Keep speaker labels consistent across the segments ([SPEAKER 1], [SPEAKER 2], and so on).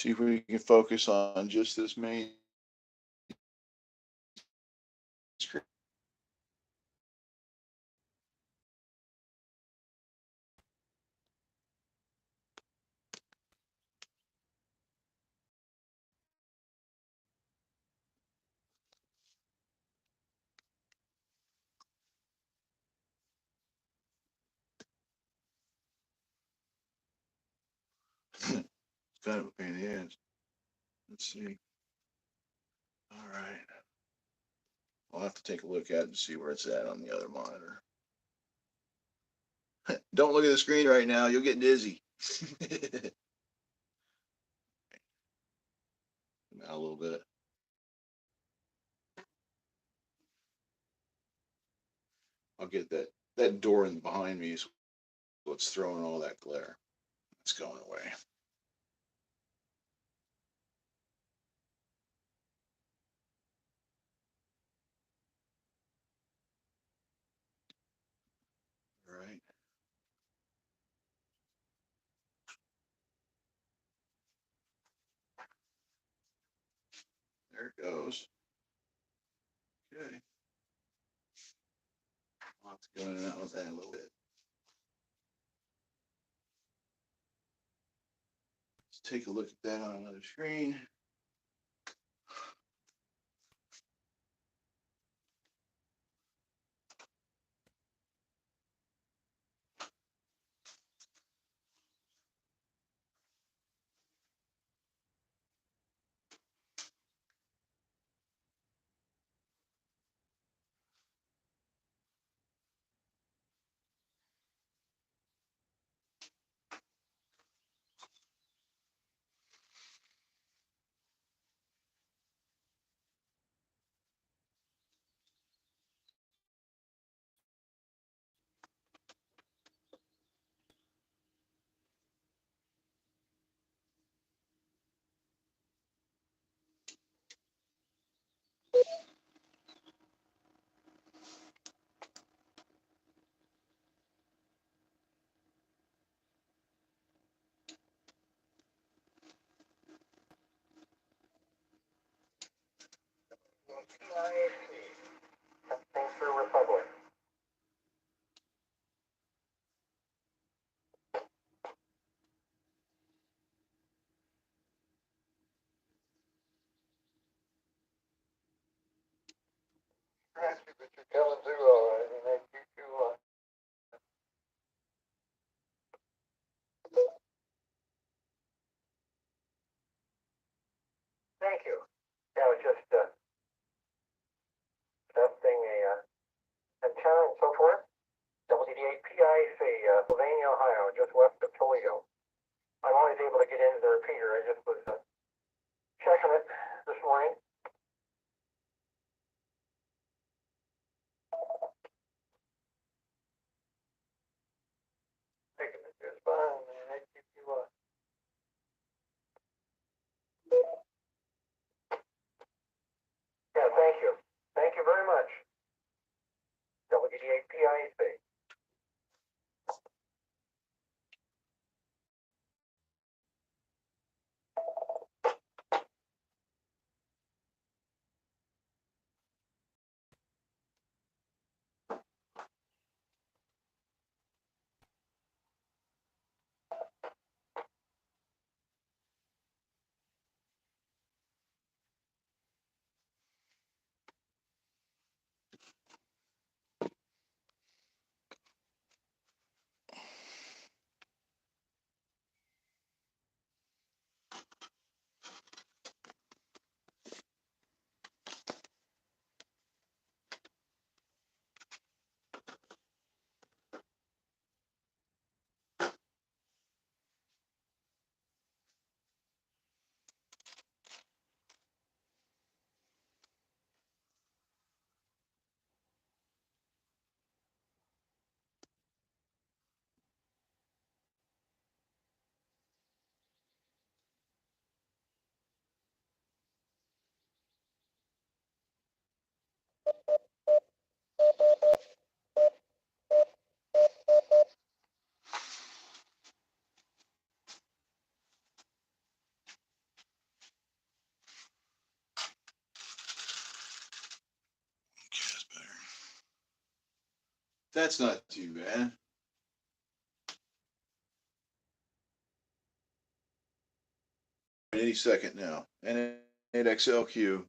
[SPEAKER 1] See if we can focus on just this main screen. It's kind of a pain in the ass. Let's see. All right. I'll have to take a look at it and see where it's at on the other monitor. Don't look at the screen right now. You'll get dizzy. Out a little bit. I'll get that door in behind me is what's throwing all that glare. It's going away. All right. There it goes. Okay. I'll have to go in and out with that a little bit. Let's take a look at that on another screen.
[SPEAKER 2] Thanks for Republic. Ask you, but you're telling Zero, and then you two, thank you. Yeah, I was just testing a antenna and so forth. WD8PIC, Sylvania, Ohio, just west of Toledo. I'm always able to get into the repeater. I just was checking it this morning. Taking it just fine, man. I keep you Yeah, thank you. Thank you very much. WD8PIC.
[SPEAKER 1] That's not too bad. Any second now. And at XLQ.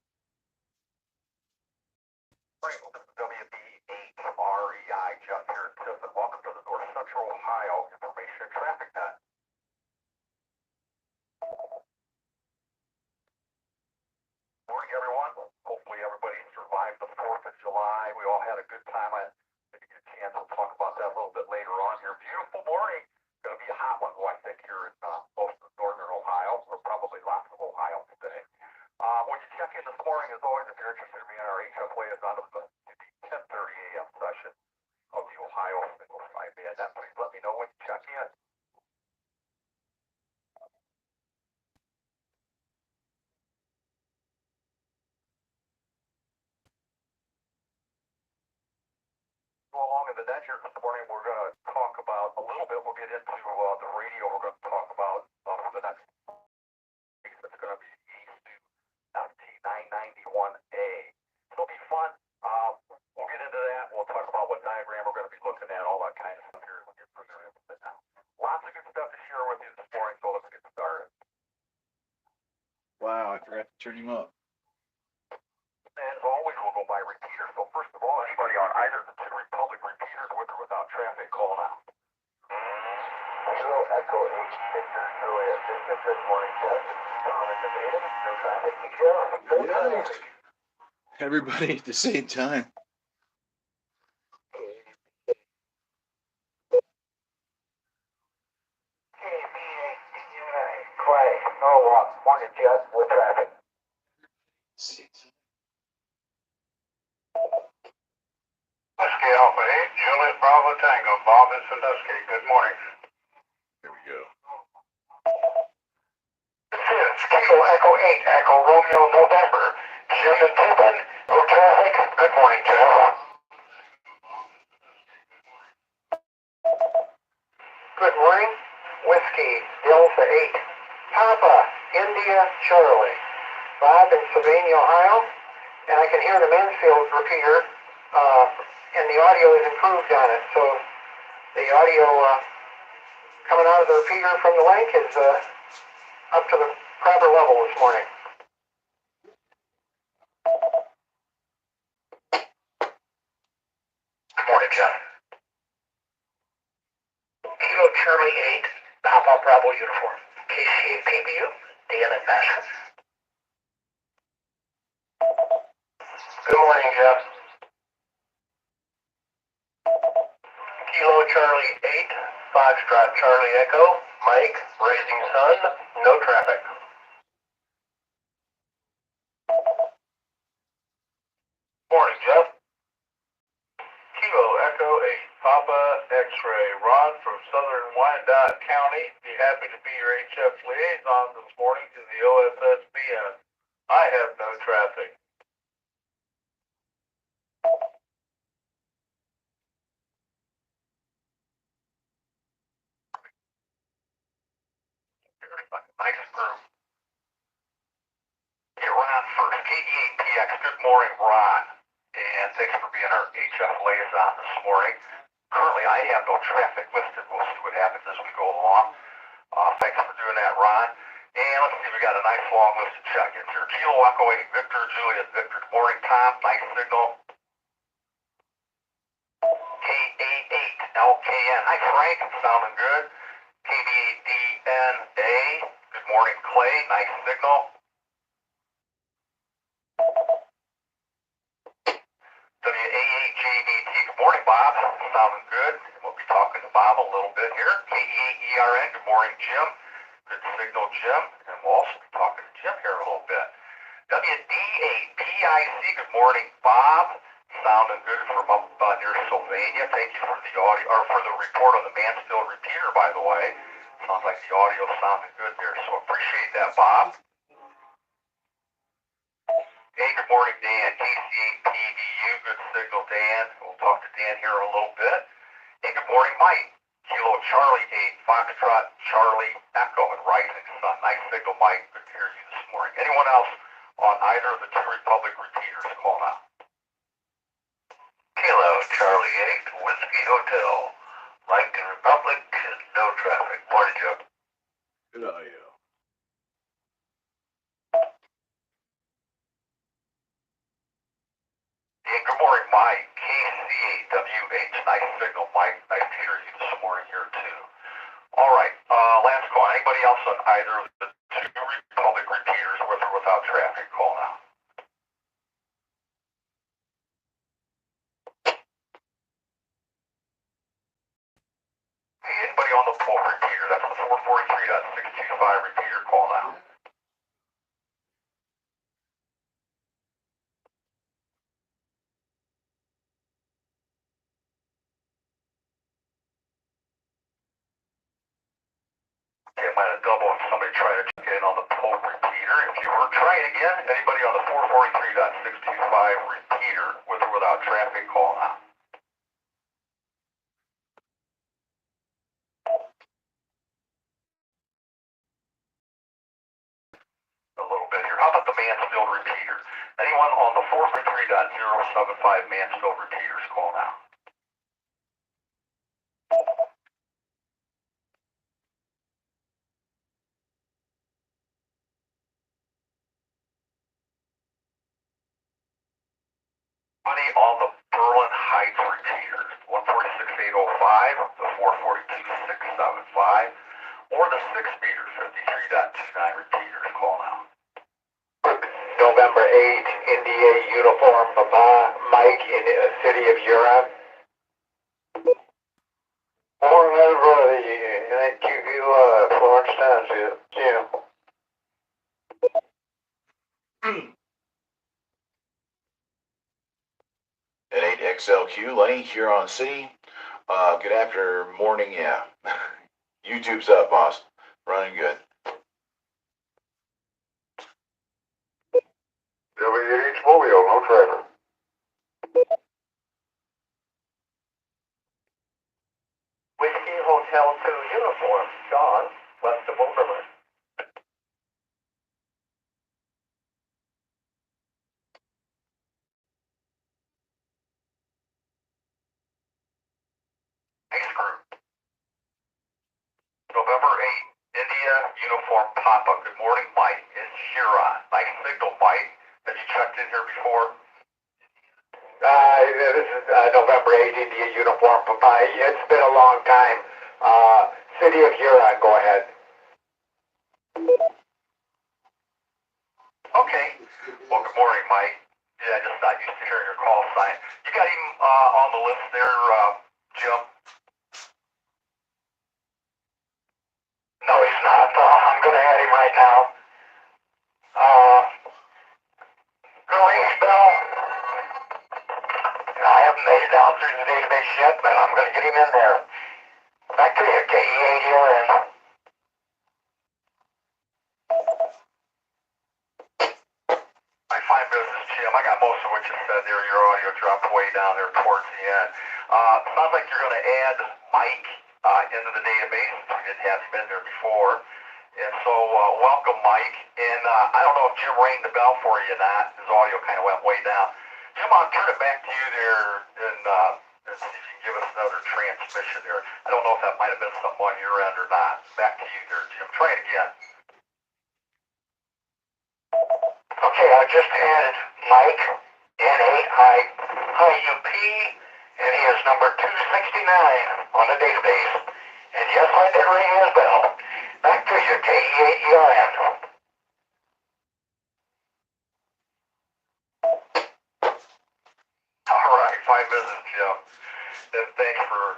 [SPEAKER 2] WB8REI, Jeff here in Tiffin. Welcome to the North Central Ohio Information and Traffic Net. Morning, everyone. Hopefully everybody survived the 4th of July. We all had a good time. I didn't get a chance. We'll talk about that a little bit later on here. Beautiful morning. Going to be a hot one, I think, here in most of northern Ohio, or probably lots of Ohio today. When you check in this morning, as always, if you're interested in me on our HF liaison of the 10:30 a.m. session of the Ohio Single Side Band, please let me know when you check in. Go along in the net here this morning, we're going to talk about a little bit. We'll get into the radio. We're going to talk about for the next week. It's going to be east to MT 991A. It'll be fun. We'll get into that. We'll talk about what diagram we're going to be looking at, all that kind of stuff here as we get further into it now. Lots of good stuff to share with you this morning, so let's get started.
[SPEAKER 1] Wow, I forgot to turn him up.
[SPEAKER 2] And as always, we'll go by repeater. So first of all, anybody on either of the two Republic repeaters with or without traffic, call now. Kilo Echo 8, Victor Juliet, good morning, Jeff. Tom and Nevada, no traffic. Good traffic.
[SPEAKER 1] Everybody at the same time.
[SPEAKER 2] Clay, no morning, Jeff, with traffic. Whiskey Alpha 8, Juliet Bravo Tango, Bob and Sandusky, good morning.
[SPEAKER 1] Here we go.
[SPEAKER 2] This is Kilo Echo 8, Echo Romeo November. Jim and Tiffin, no traffic, good morning, Jeff. Good morning, Whiskey Delta 8, Papa, India, Charlie. Bob in Sylvania, Ohio, and I can hear the Mansfield repeater, and the audio is improved on it, so the audio coming out of the repeater from the link is up to the proper level this morning. Good morning, Jeff. Kilo Charlie 8, Papa Bravo Uniform, KCA PBU, Dan and Nashville. Good morning, Jeff. Kilo Charlie 8, Foxtrot Charlie Echo, Mike, Rising Sun, no traffic. Morning, Jeff. Kilo Echo 8, Papa X-Ray, Ron from Southern Wyandotte County. Be happy to be your HF liaison this morning to the OSSBN. I have no traffic. Nice group. Hey, Ron first. KD8PX, good morning, Ron. And thanks for being our HF liaison this morning. Currently, I have no traffic listed. We'll see what happens as we go along. Thanks for doing that, Ron. And let's see, we got a nice long list of check-ins here. Kilo Echo 8, Victor, Juliet, Victor. Good morning, Tom. Nice signal. K88LKN. Hi, Frank. Sounding good. KD8DNA. Good morning, Clay. Nice signal. WA8JDT. Good morning, Bob. Sounding good. We'll be talking to Bob a little bit here. KE8ERN. Good morning, Jim. Good signal, Jim. And we'll also be talking to Jim here a little bit. WD8PIC. Good morning, Bob. Sounding good from up near Sylvania. Thank you for the audio, or for the report on the Mansfield repeater, by the way. Sounds like the audio sounded good there, so appreciate that, Bob. Hey, good morning, Dan. KC8PDU, good signal, Dan. We'll talk to Dan here in a little bit. Hey, good morning, Mike. Kilo Charlie 8, Foxtrot Charlie Echo and Rising Sun. Nice signal, Mike. Good to hear you this morning. Anyone else on either of the two Republic repeaters? Call now. Kilo Charlie 8, Whiskey Hotel, Lincoln Republic, no traffic. Morning, Joe.
[SPEAKER 1] Good audio.
[SPEAKER 2] Hey, good morning, Mike. KC8WH. Nice signal, Mike. Nice to hear you this morning here, too. All right, last call. Anybody else on either of the two Republic repeaters with or without traffic? Call now. Hey, anybody on the 4 repeater? That's the 443.625 repeater. Call now. Okay, I might have doubled if somebody tried to check in on the pole repeater. If you were trying again, anybody on the 443.625 repeater with or without traffic, call now. A little bit here. How about the Mansfield repeater? Anyone on the 443.075 Mansfield repeaters, call now. Money on the Berlin Heights repeater, 146.805, the 442.675, or the 6-meter 53.29 repeaters, call now. November 8, India Uniform Papa, Mike in the city of Europe. Morning, everybody. Thank you, Florence Township. Yeah.
[SPEAKER 1] At 8XLQ, Lenny, Huron City. Good after morning, yeah. YouTube's up, boss. Running good.
[SPEAKER 2] WH Mobile, no traffic. Whiskey Hotel 2 Uniform, John, west of Oberlin. Ice Group. November 8, India Uniform Papa. Good morning, Mike. It's Huron. Nice signal, Mike. Have you checked in here before? This is November 8, India Uniform Papa. It's been a long time. City of Huron, go ahead. Okay. Well, good morning, Mike. Yeah, I just not used to hearing your call sign. You got him on the list there, Jim? No, he's not. I'm going to add him right now. Release Bell. I haven't made it down through the database yet, but I'm going to get him in there. Back to you, KE8 My fine business, Jim. I got most of what you said there. Your audio dropped way down there towards the end. Sounds like you're going to add Mike into the database. We didn't have him in there before. And so, welcome, Mike. And I don't know if Jim rang the bell for you or not. His audio kind of went way down. Jim, I'll turn it back to you there and see if you can give us another transmission there. I don't know if that might have been something on your end or not. Back to you there, Jim. Try it again. Okay, I just added Mike, N8IUP, and he is number 269 on the database. And yes, I did ring his bell. Back to you, KE8ERN. All right, fine business, Jim. And thanks for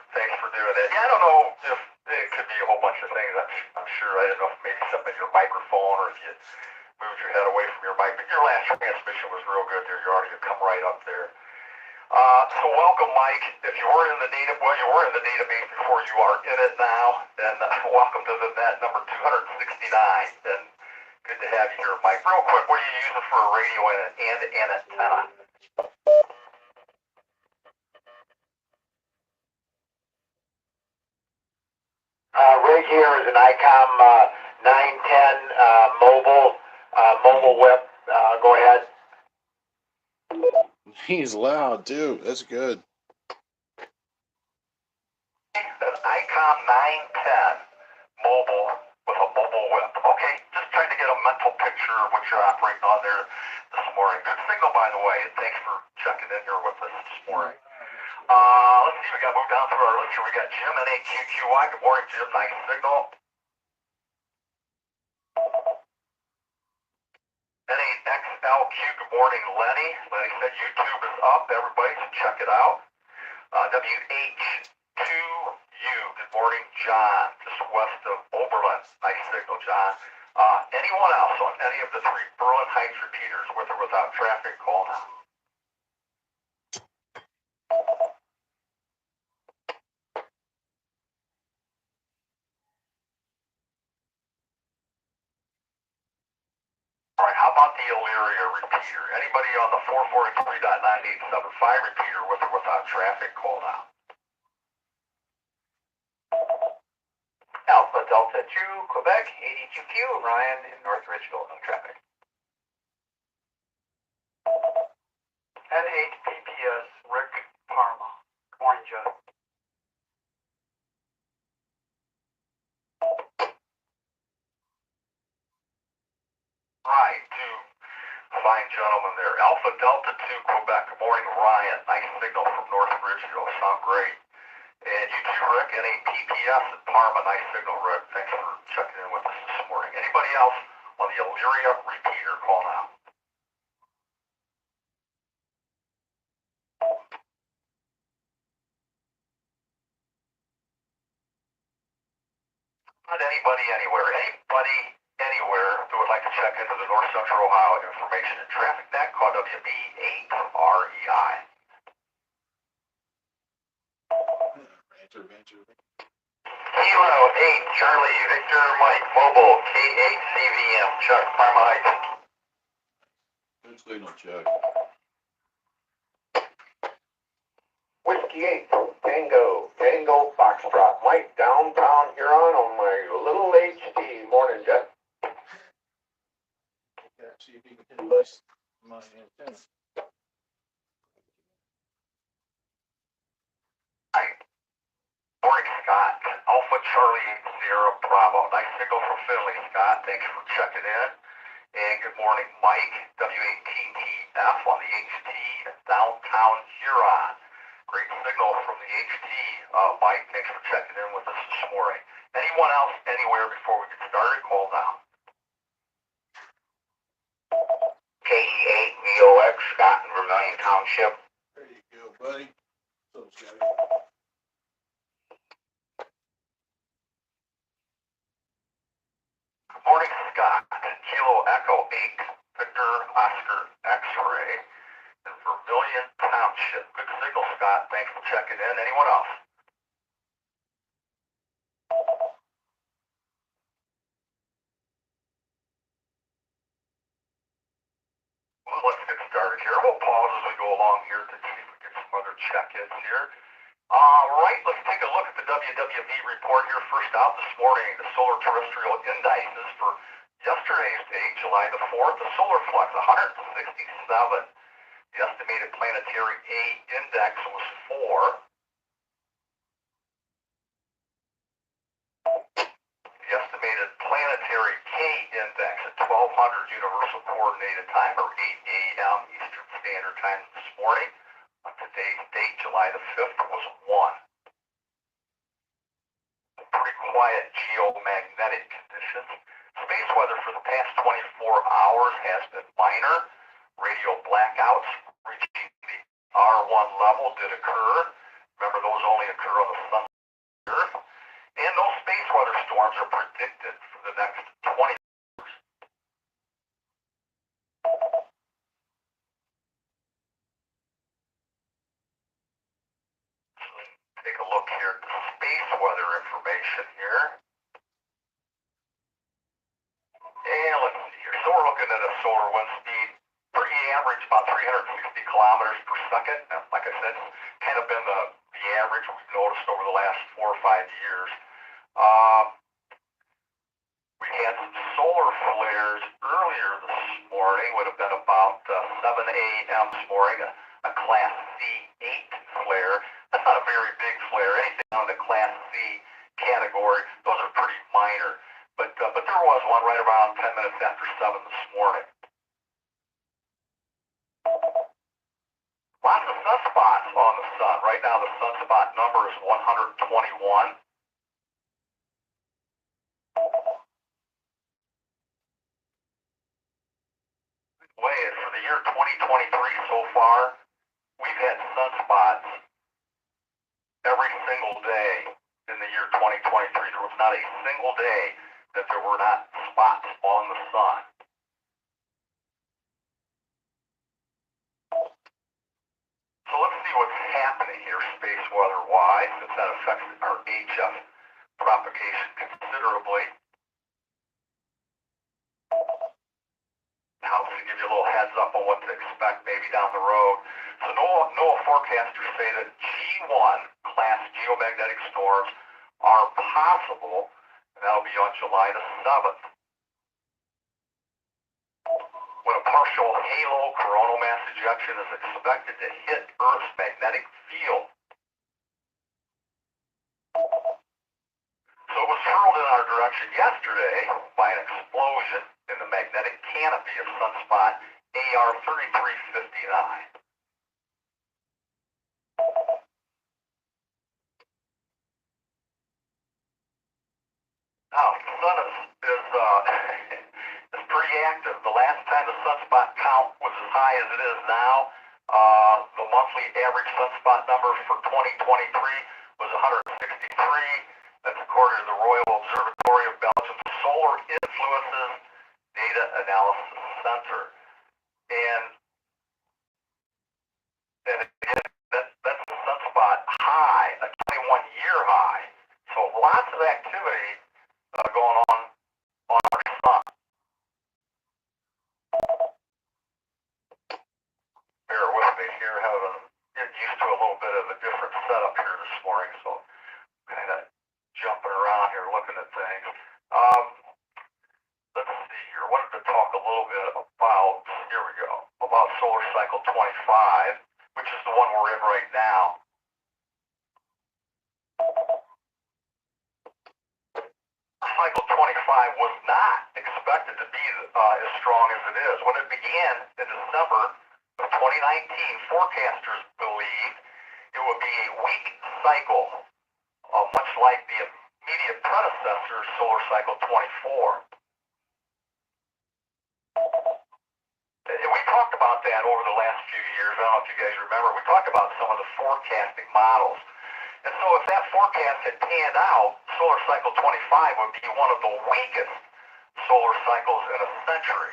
[SPEAKER 2] doing that. Yeah, I don't know if it could be a whole bunch of things. I'm sure. I don't know if maybe something in your microphone or if you moved your head away from your mic. But your last transmission was real good there. Your audio come right up there. So welcome, Mike. If you were in the you were in the database before. You are in it now. And welcome to the net number 269. And good to have you here, Mike. Real quick, what are you using for a radio and an antenna? Right here is an ICOM 910 mobile whip. Go ahead.
[SPEAKER 1] He's loud, too. That's good.
[SPEAKER 2] Wacom 910 mobile with a mobile whip. Okay, just trying to get a mental picture of what you're operating on there this morning. Good signal, by the way, and thanks for checking in here with us this morning. Let's see, we got to move down through our list here. We got Jim, NAQQY. Good morning, Jim. Nice signal. NAXLQ, good morning, Lenny. Lenny said YouTube is up. Everybody should check it out. WH2U, good morning, John, just west of Oberlin. Nice signal, John. Anyone else on any of the three Berlin Heights repeaters with or without traffic, call now. All right, how about the Elyria repeater? Anybody on the 443.9875 repeater with or without traffic, call now. Alpha Delta 2, Quebec, 82Q, Ryan in North Ridgeville, no traffic.
[SPEAKER 3] N8PPS, Rick Parma. Good morning, Jeff.
[SPEAKER 2] Right, two fine gentlemen there. Alpha Delta 2, Quebec, good morning, Ryan. Nice signal from North Ridgeville, sound great. And you too, Rick, NAPPS in Parma, nice signal, Rick. Thanks for checking in with us this morning. Anybody else on the Elyria repeater, call now. Not anybody anywhere. Anybody anywhere who would like to check into the North Central Ohio Information and Traffic Net, call WB8REI. Kilo 8, Charlie, Victor, Mike, Mobile, K8CVM, Chuck, Parma Heights.
[SPEAKER 1] Good signal, Chuck.
[SPEAKER 2] Whiskey 8, Tango, Tango, Foxtrot, Mike, downtown Huron on my little HT. Morning, Jeff.
[SPEAKER 1] Okay, see if you can hit my antenna.
[SPEAKER 2] Hi. Morning, Scott. Alpha Charlie 8 Sierra Bravo. Nice signal from Finley, Scott. Thanks for checking in. And good morning, Mike. WATTF on the HT downtown Huron. Great signal from the HT. Mike, thanks for checking in with us this morning. Anyone else anywhere before we get started, call now. KE8VOX, Scott in Vermillion Township.
[SPEAKER 1] There you go, buddy. So, Scotty.
[SPEAKER 2] Good morning, Scott. Kilo Echo 8, Victor Oscar X-Ray in Vermillion Township. Good signal, Scott. Thanks for checking in. Anyone else? Well, let's get started here. We'll pause as we go along here to see if we get some other check-ins here. All right, let's take a look at the WWV report here. First out this morning, the solar terrestrial indices for yesterday's date, July the 4th. The solar flux, 167. The estimated planetary A index was 4. The estimated planetary K index at 1200 Universal Coordinated Time, or 8 a.m. Eastern Standard Time this morning. On today's date, July the 5th, was 1. Pretty quiet geomagnetic conditions. Space weather for the past 24 hours has been minor. Radio blackouts reaching the R1 level did occur. Remember, those only occur on the sun and Earth. And those space weather storms are predicted for the next 20 hours. Take a look here at the space weather information here. And let's see here. So we're looking at a solar wind speed, pretty average, about 360 kilometers per second. And like I said, it's kind of been the average we've noticed over the last 4 or 5 years. We had some solar flares earlier this morning, would have been about 7 a.m. this morning, a Class C8 flare. That's not a very big flare. Anything on the Class C
[SPEAKER 4] Observatory. Those are pretty minor, but there was one right around 10 minutes after 7 this morning. Lots of sunspots on the sun. Right now the sunspot number is 121. Way is for the year 2023 so far, we've had sunspots every single day in the year 2023. There was not a single day that there were not spots on the sun. So let's see what's happening here space weather-wise, since that affects our HF propagation considerably. Helps to give you a little heads up on what to expect maybe down the road. So NOAA forecasters say that G1 class geomagnetic storms are possible, and that'll be on July the 7th. When a partial halo coronal mass ejection is expected to hit Earth's magnetic field. So it was hurled in our direction yesterday by an explosion in the magnetic canopy of sunspot AR 3359. Now, the sun is pretty active. The last time the sunspot count was as high as it is now, the monthly average sunspot number for 2023 was 163. That's according to the Royal Observatory of Belgium's Solar Influences Data Analysis Center. And again, that's a sunspot high, a 21-year high. So lots of activity going on our sun. Bear with me here, getting used to a little bit of a different setup here this morning, so kind of jumping around here looking at things. Let's see here. I wanted to talk a little bit about, here we go, about solar cycle 25, which is the one we're in right now. Cycle 25 was not expected to be as strong as it is. When it began in December of 2019, forecasters believed it would be a weak cycle, much like the immediate predecessor, solar cycle 24. And we talked about that over the last few years. I don't know if you guys remember. We talked about some of the forecasting models. And so if that forecast had panned out, solar cycle 25 would be one of the weakest solar cycles in a century.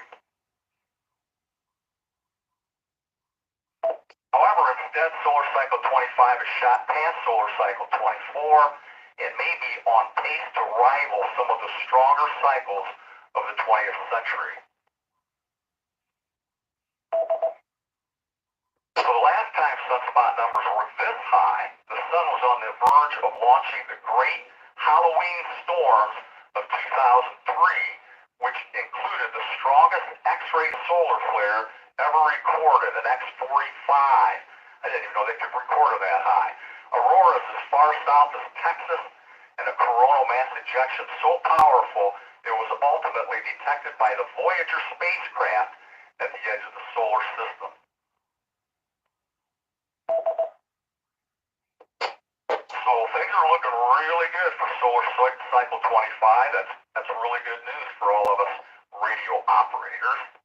[SPEAKER 4] However, instead, solar cycle 25 is shot past solar cycle 24 and may be on pace to rival some of the stronger cycles of the 20th century. So the last time sunspot numbers were this high, the sun was on the verge of launching the great Halloween storms of 2003, which included the strongest X-ray solar flare ever recorded, an X45. I didn't even know they could record it that high. Auroras as far south as Texas, and a coronal mass ejection so powerful it was ultimately detected by the Voyager spacecraft at the edge of the solar system. So things are looking really good for solar cycle 25. That's really good news for all of us radio operators.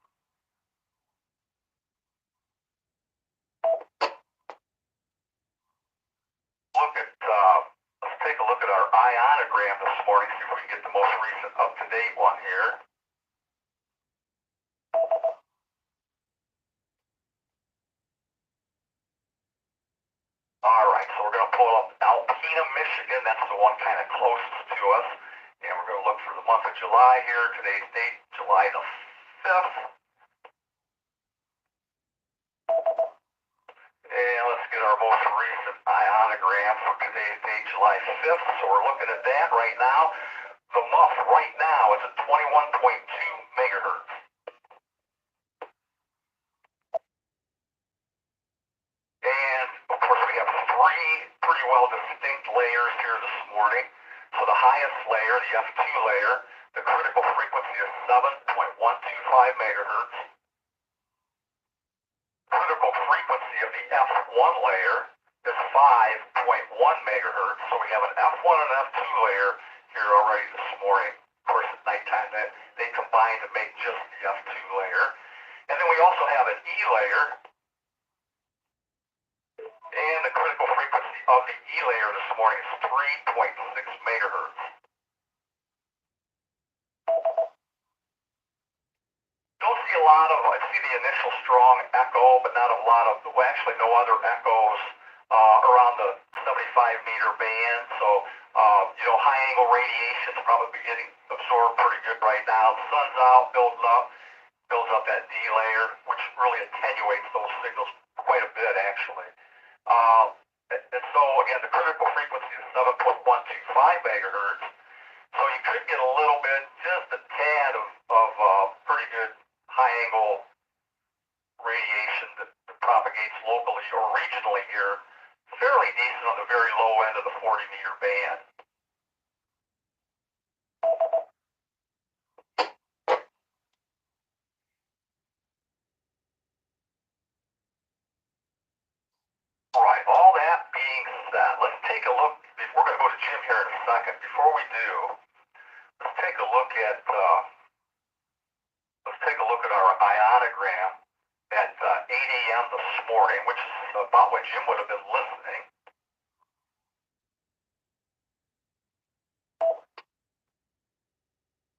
[SPEAKER 4] Let's take a look at our ionogram this morning, see if we can get the most recent up-to-date one here. All right, so we're going to pull up Alpena, Michigan. That's the one kind of closest to us. And we're going to look for the month of July here. Today's date, July the 5th. And let's get our most recent ionogram for today's date, July 5th. So we're looking at that right now. The muff right now is at 21.2 megahertz. And of course we have three pretty well distinct layers here this morning. So the highest layer, the F2 layer, the critical frequency is 7.125 megahertz. Critical frequency of the F1 layer is 5.1 megahertz. So we have an F1 and F2 layer here already this morning. Of course, at nighttime, they combine to make just the F2 layer. And then we also have an E layer. And the critical frequency of the E layer this morning is 3.6 megahertz. Don't see a lot of, I see the initial strong echo, but not a lot of, well, actually no other echoes around the 75 meter band. So, high angle radiation is probably getting absorbed pretty good right now. The sun's out, builds up that D layer, which really attenuates those signals quite a bit, actually. And so, again, the critical frequency is 7.125 megahertz. So you could get a little bit, just a tad of pretty good high angle radiation that propagates locally or regionally here. Fairly decent on the very low end of the 40 meter band. Right, all that being said, let's take a look. We're going to go to Jim here in a second. Before we do, let's take a look at our ionogram at 8 a.m. this morning, which is about when Jim would have been listening.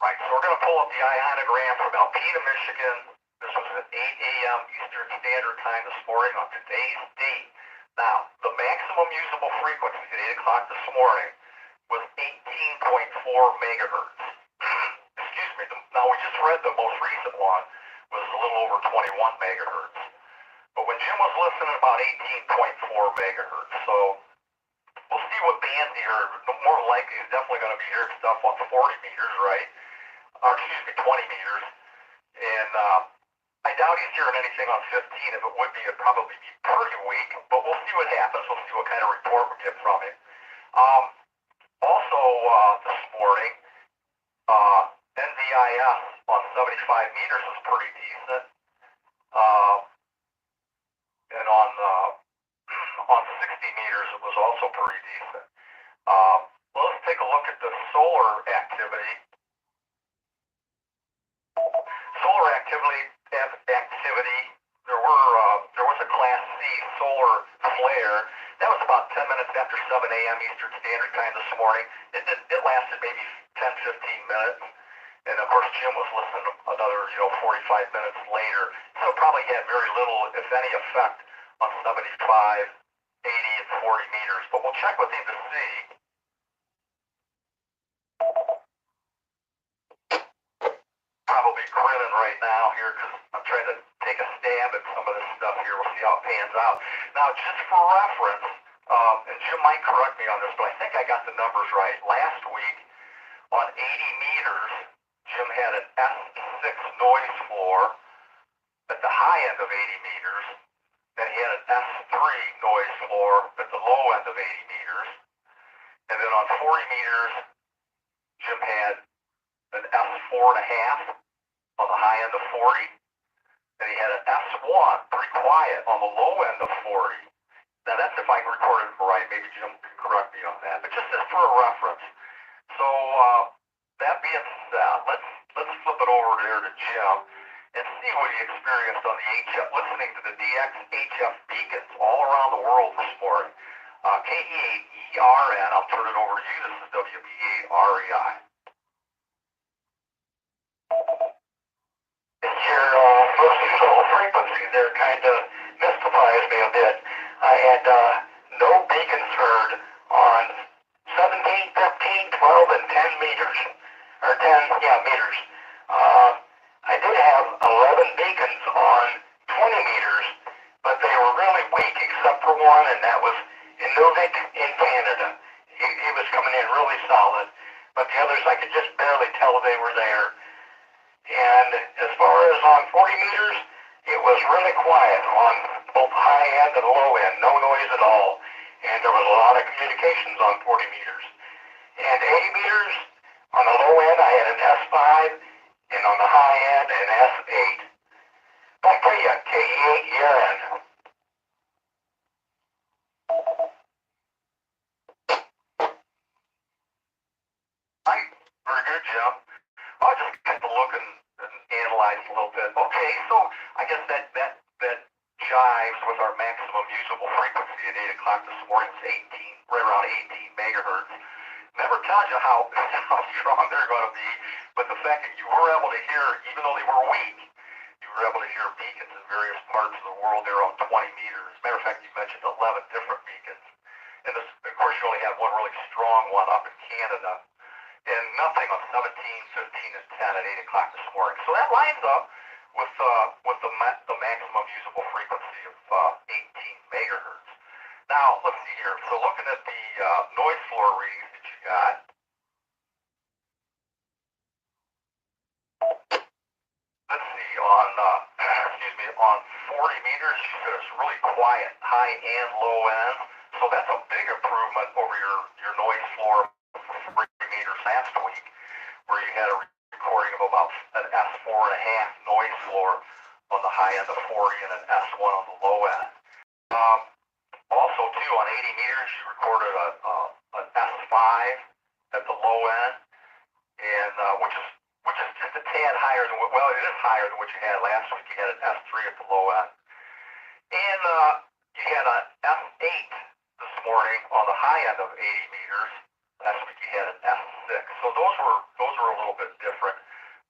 [SPEAKER 4] Right, so we're going to pull up the ionogram from Alpena, Michigan. This was at 8 a.m. Eastern Standard Time this morning on today's date. Now, the maximum usable frequency at 8 o'clock this morning was 18.4 megahertz. Excuse me. Now, we just read the most recent one was a little over 21 megahertz. But when Jim was listening, about 18.4 megahertz. So we'll see what band he heard. More likely, he's definitely going to be hearing stuff on 40 meters, right? Or excuse me, 20 meters. And I doubt he's hearing anything on 15. If it would be, it'd probably be pretty weak. But we'll see what happens. We'll see what kind of report we get from him. Also, this morning, NDIS on 75 meters was pretty decent. And on 60 meters, it was also pretty decent. Let's take a look at the solar activity. Solar activity. There was a Class C solar flare. That was about 10 minutes after 7 a.m. Eastern Standard Time this morning. It lasted maybe 10, 15 minutes. And of course, Jim was listening another, 45 minutes later. So it probably had very little, if any, effect on 75, 80, and 40 meters. But we'll check with him to see. Probably grinning right now here because I'm trying to take a stab at some of this stuff here. We'll see how it pans out. Now, just for reference, and Jim might correct me on this, but I think I got the numbers right. Last week, on 80 meters, Jim had an S6 noise floor at the high end of 80 meters, and he had an S3 noise floor at the low end of 80 meters. And then on 40 meters, Jim had an S4.5 on the high end of 40, and he had an S1, pretty quiet, on the low end of 40. Now that's if I recorded it right. Maybe Jim can correct me on that, but just as for a reference. So that being said, let's flip it over there to Jim and see what he experienced on the HF, listening to the DX HF beacons all around the world this morning. KE8ERN, I'll turn it over to you. This is WB8REI. Your most useful frequency there kind of mystifies me a bit. I had no beacons heard on 17, 15, 12, and 10 meters. Or 10, meters. I did have 11 beacons on 20 meters, but they were really weak except for one, and that was Inuvik in Canada. He was coming in really solid, but the others I could just barely tell they were there. And as far as on 40 meters, it was really quiet on both high end and low end, no noise at all. And there was a lot of communications on 40 meters. And 80 meters, there, Jim. I was just kind of looking and analyzing a little bit. Okay, so I guess that jives with our maximum usable frequency at 8 o'clock this morning. It's 18, right around 18 megahertz. Never tells you how strong they're going to be, but the fact that you were able to hear, even though they were weak, you were able to hear beacons in various parts of the world. They're on 20 meters. Matter of fact, you mentioned 11 different beacons. And this, of course, you only had one really strong one up in Canada. And nothing on 17, 15, and 10 at 8 o'clock this morning. So that lines up with the maximum usable frequency of 18 megahertz. Now, let's see here. So looking at the noise floor readings that you got, let's see, on, on 40 meters, you said it's really quiet, high and low end. So that's a big improvement over your noise floor for 3 meters last week, where you had a recording of about an S4.5 noise floor on the high end of 40 and an S1 on the low end. Also, too, on 80 meters, you recorded an S5 at the low end, and which is just a tad higher than it is higher than what you had last week. You had an S3 at the low end, and you had an S8 this morning on the high end of 80 meters. Last week you had an S6, so those were a little bit different.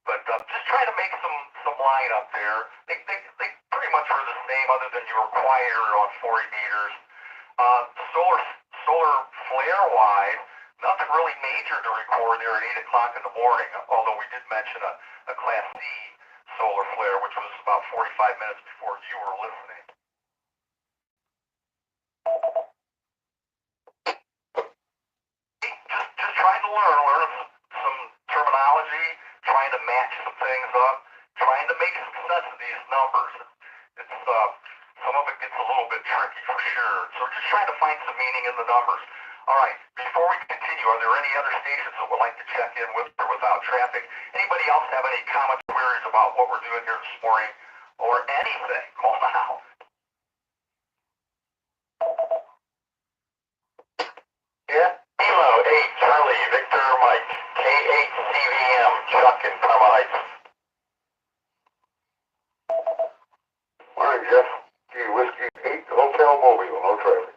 [SPEAKER 4] But just trying to make some line up there. They pretty much are the same, other than you were quieter on 40 meters. Solar flare wise, nothing really major to record there at 8 o'clock in the morning. Although we did mention a Class C solar flare, which was about 45 minutes before you were listening. Just trying to learn some terminology, trying to match some things up, trying to make some sense of these numbers. It's some of it gets a little bit tricky for sure. So we're just trying to find some meaning in the numbers. All right, before we continue, are there any other stations that would like to check in with or without traffic? Anybody else have any comments, queries about what we're doing here this morning, or anything? Call now. Yeah, Elo 8, Charlie, Victor, Mike, K8, CVM, Chuck, and Karma Heights. Morning, Jeff. G Whiskey 8, Hotel Mobile, no traffic.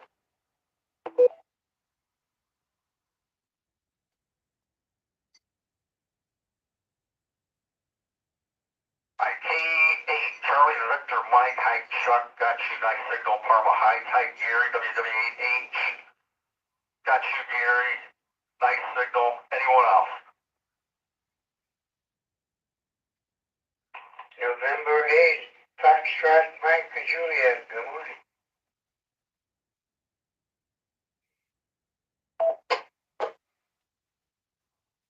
[SPEAKER 4] K8, Charlie, Victor, Mike, Height, Chuck, got you, nice signal, Parma Heights, Height, Gary, WW8H, got you, Gary, nice signal, anyone else? November 8th, Foxtrot, Mike, Juliet, good morning.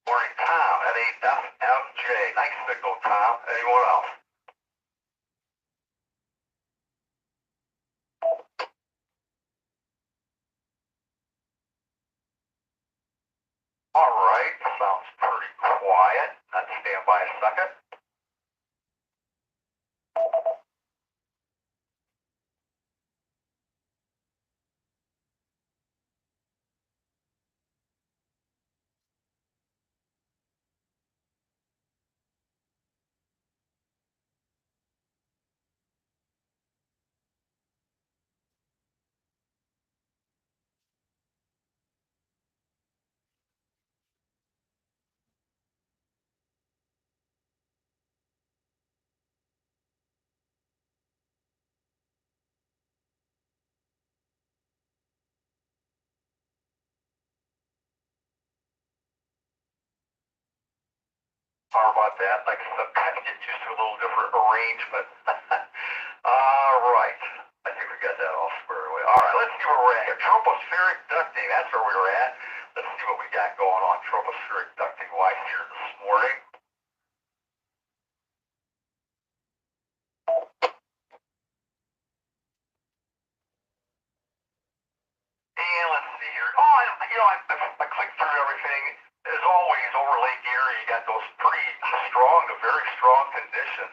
[SPEAKER 4] Morning, Tom, at 8FMJ, nice signal, Tom, anyone else? All right, sounds pretty quiet. Let's stand by a second. Sorry about that. Like I said, I'm kind of getting used to a little different arrangement. All right. I think we got that all squared away. All right, let's see where we're at here. Tropospheric ducting, that's where we were at. Let's see what we got going on tropospheric ducting wise here this morning. And let's see here. Oh, I clicked through everything. As always, over Lake Erie, you got those pretty strong to very strong conditions.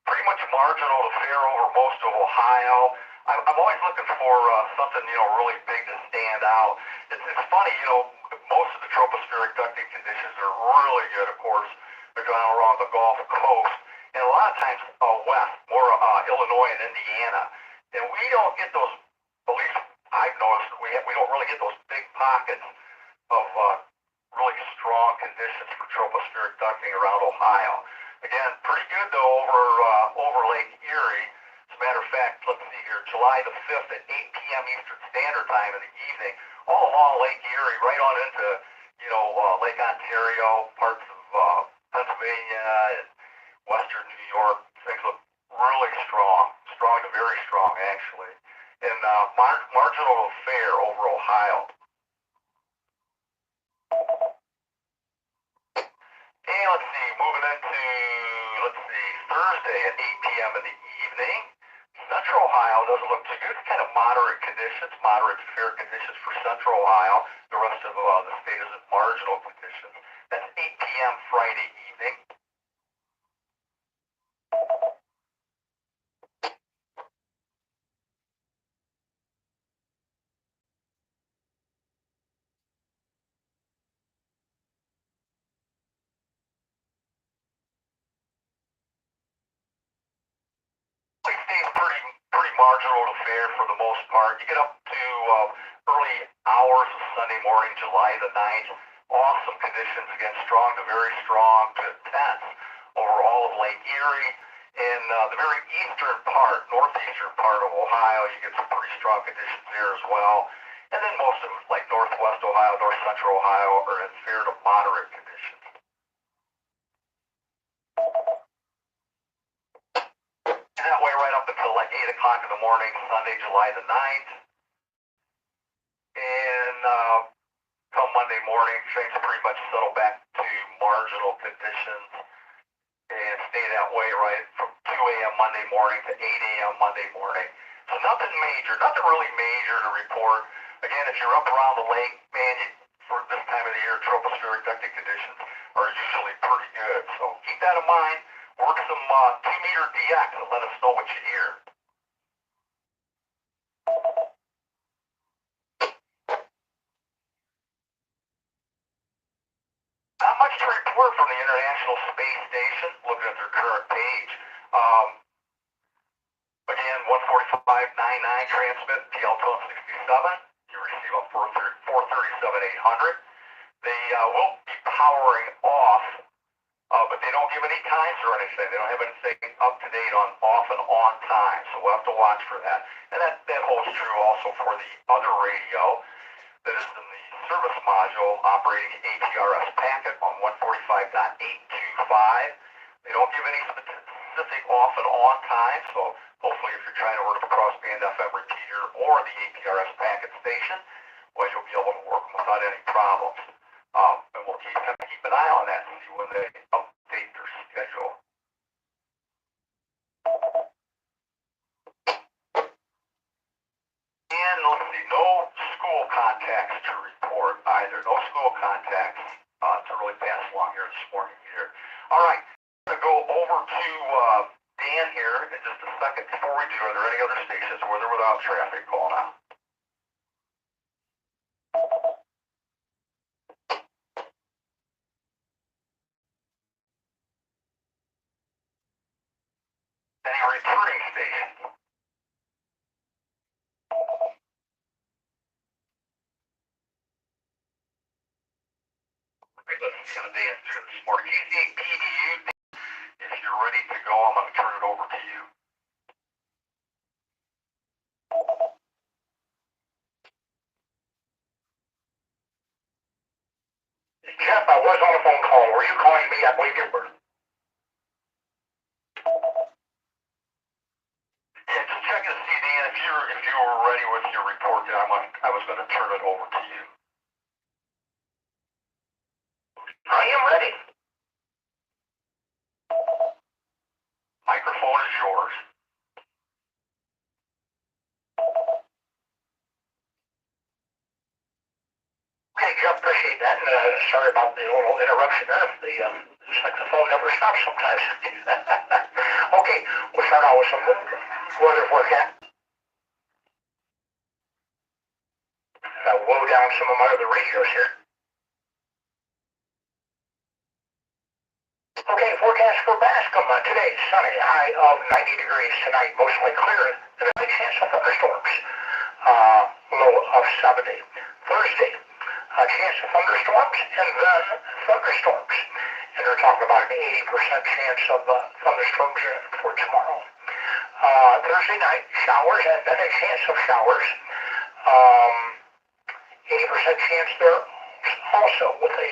[SPEAKER 4] Pretty much marginal to fair over most of Ohio. I'm always looking for something, really big to stand out. It's funny, most of the tropospheric ducting conditions are really good, of course. They're down around the Gulf Coast, and a lot of times west, more Illinois and Indiana. And we don't get those, at least I've noticed, we don't really get those big pockets of really strong conditions for tropospheric ducting around Ohio. Again, pretty good though over Lake Erie. As a matter of fact, let's see here, July the 5th at 8 p.m. Eastern Standard Time in the evening, all along Lake Erie, right on into, Lake Ontario, parts of Pennsylvania and western New York. Things look really strong to very strong actually. And marginal to fair over Ohio. And let's see, moving into, Thursday at 8 p.m. in the evening. Central Ohio doesn't look too good. It's kind of moderate conditions, moderate to fair conditions for Central Ohio. The rest of the state is in marginal conditions. That's 8 p.m. Friday evening. It stays pretty marginal to fair for the most part. You get up to early hours of Sunday morning, July the 9th. Awesome conditions, again, strong to very strong to intense over all of Lake Erie. In the very northeastern part of Ohio, you get some pretty strong conditions there as well. And then most of like northwest Ohio, north central Ohio are in fair to moderate conditions. And that way right up until like 8 o'clock in the morning, Sunday, July the 9th. And come Monday morning, things pretty much settle back to marginal conditions and stay that way right from 2 a.m. Monday morning to 8 a.m. Monday morning. So nothing really major to report. Again, if you're up around the lake, man, for this time of the year, tropospheric ducting conditions are usually pretty good. So keep that in mind. Work some 2-meter DX and let us know what you hear. Not much to report from the International Space Station, looking at their current page. Again, 145.99 transmit, TL tone 67. You receive a 437-800. They will be powering off, but they don't give any times or anything. They don't have anything up to date on off and on time, so we'll have to watch for that. And that holds true also for the other radio that is in the service module operating APRS packet on 145.825. They don't give any specific off and on time, so hopefully if you're trying to work the crossband FM repeater or the APRS packet station, well, you'll be able to work them without any problems. And we'll keep an eye on that and see when they update their schedule. And let's see, no school contacts to report either. No school contacts to really pass along here this morning either. All right, I'm going to go over to Dan here in just a second. Before we do, are there any other stations with or without traffic calling out? Any returning stations? Let's kind of dance through this morning. PDU, if you're ready to go, I'm going to turn it over to you. Jeff, I was on a phone call. Were you calling me? I believe you were. Yeah, just checking to see, Dan, if you were ready with your report, I was going to turn it over to you. I am ready. Microphone is yours. Okay, Jeff, appreciate that. Sorry about the little interruption there. It's like the phone never stops sometimes. Okay, we'll start out with some weather forecast. I'll load down some of my other radios here.
[SPEAKER 2] Okay, forecast for Bascom. Today, sunny, high of 90 degrees. Tonight, mostly clear. There's a chance of thunderstorms. Low of 70. Thursday, a chance of thunderstorms and then thunderstorms. And they're talking about an 80% chance of thunderstorms for tomorrow. Thursday night, showers and then a chance of showers. 80% chance there also with a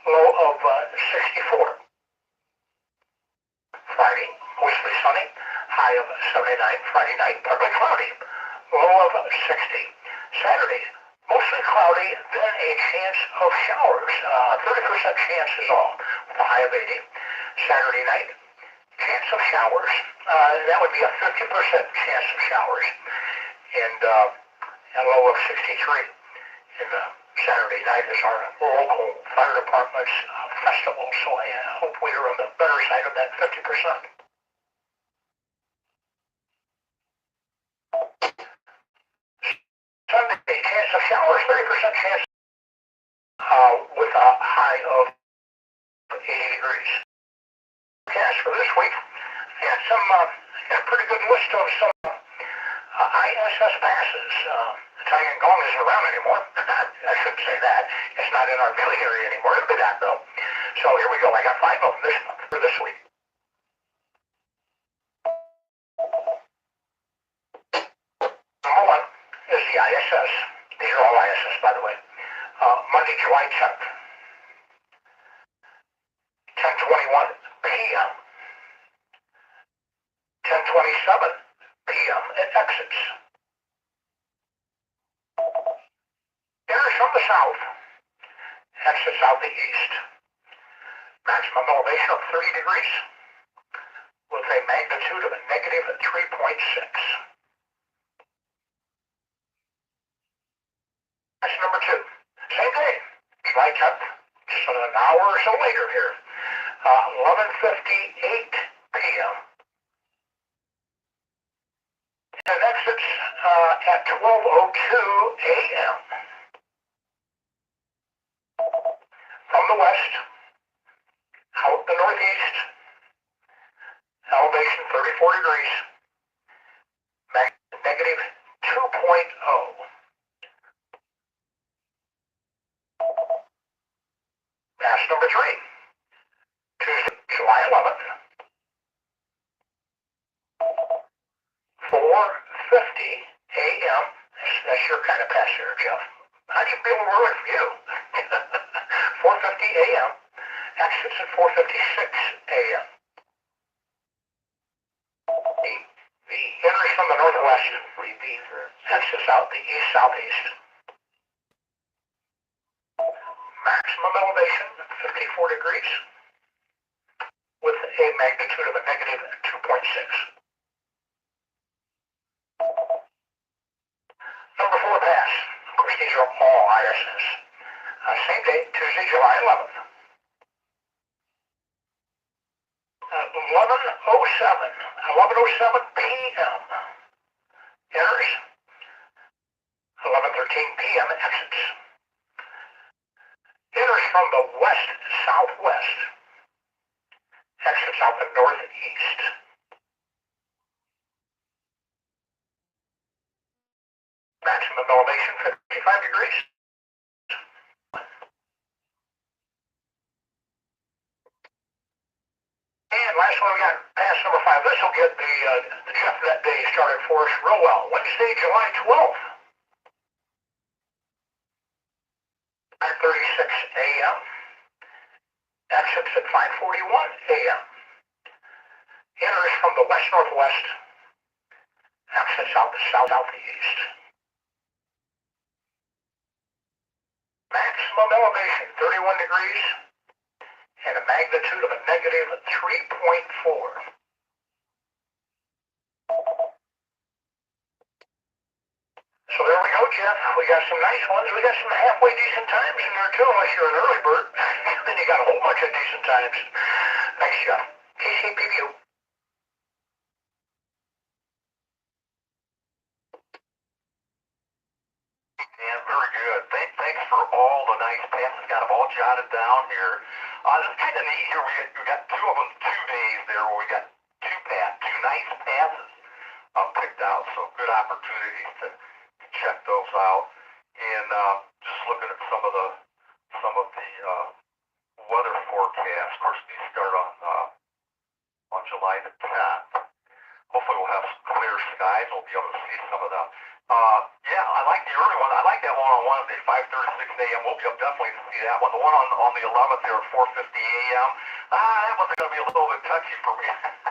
[SPEAKER 2] low of 64. Friday, mostly sunny, high of 79. Friday night, partly cloudy, low of 60. Saturday, mostly cloudy, then a chance of showers. 30% chance is all, with a high of 80. Saturday night, chance of showers. That would be a 50% chance of showers. And a low of 63. And Saturday night is our local fire department's festival, so I hope we are on the better side of that 50%. Sunday, chance of showers, 30% chance with a high of 80 degrees. Forecast for this week, I got a pretty good list of some ISS passes. Italian Gong isn't around anymore. I shouldn't say that. It's not in our viewing area anymore. It'll be that though. So here we go. I got 5 of them this month for this week. Number 1 is the ISS. These are all ISS, by the way. Monday, July 10th. 10:21 p.m. 10:27 p.m. It exits. Enters from the south. Exits out the east. Maximum elevation of 30 degrees with a magnitude of a negative 3.6. That's number 2. Same day, July 10th, just an hour or so later here. 11:58 p.m. And exits at 12:02 a.m. From the west, out the northeast, elevation 34 degrees, negative 2.0. Pass number 3, Tuesday, July 11th, 4:50 a.m. That's your kind of pass there, Jeff. How do you feel we're early for you? 4:50 a.m. Exits at 4:56 a.m. The enters from the northwest. Exits out the east-southeast. Maximum elevation 54 degrees with a magnitude of a negative 2.6. Number 4 pass. Of course, these are all ISS. Same day, Tuesday, July 11th. 11:07 p.m. Enters. 11:13 p.m. Exits. Enters from the west-southwest. Exits out the northeast. Maximum elevation 55 degrees. And last one, we got pass number 5. This will get the Jeff that day started for us real well. Wednesday, July 12th. 9:36 a.m. Exits at 5:41 a.m. Enters from the west-northwest. Exits out the south-southeast. Maximum elevation 31 degrees and a magnitude of a negative 3.4. So there we go, Jeff. We got some nice ones. We got some halfway decent times in there too, unless you're an early bird. Then you got a whole bunch of decent times. Thanks, Jeff. KCPU.
[SPEAKER 4] And very good. Thanks for all the nice passes. Got them all jotted down here. That's kind of neat here. We got two of them, 2 days there where we got two nice passes picked out. So good opportunities to check those out. And just looking at some of the weather forecasts. Of course, these start on July the 10th. Hopefully we'll have some clear skies. We'll be able to see some of them. Yeah, I like the early one. I like that one on Wednesday, 5:36 a.m. We'll be up definitely to see that one. The one on the 11th there at 4:50 a.m. That one's going to be a little bit touchy for me.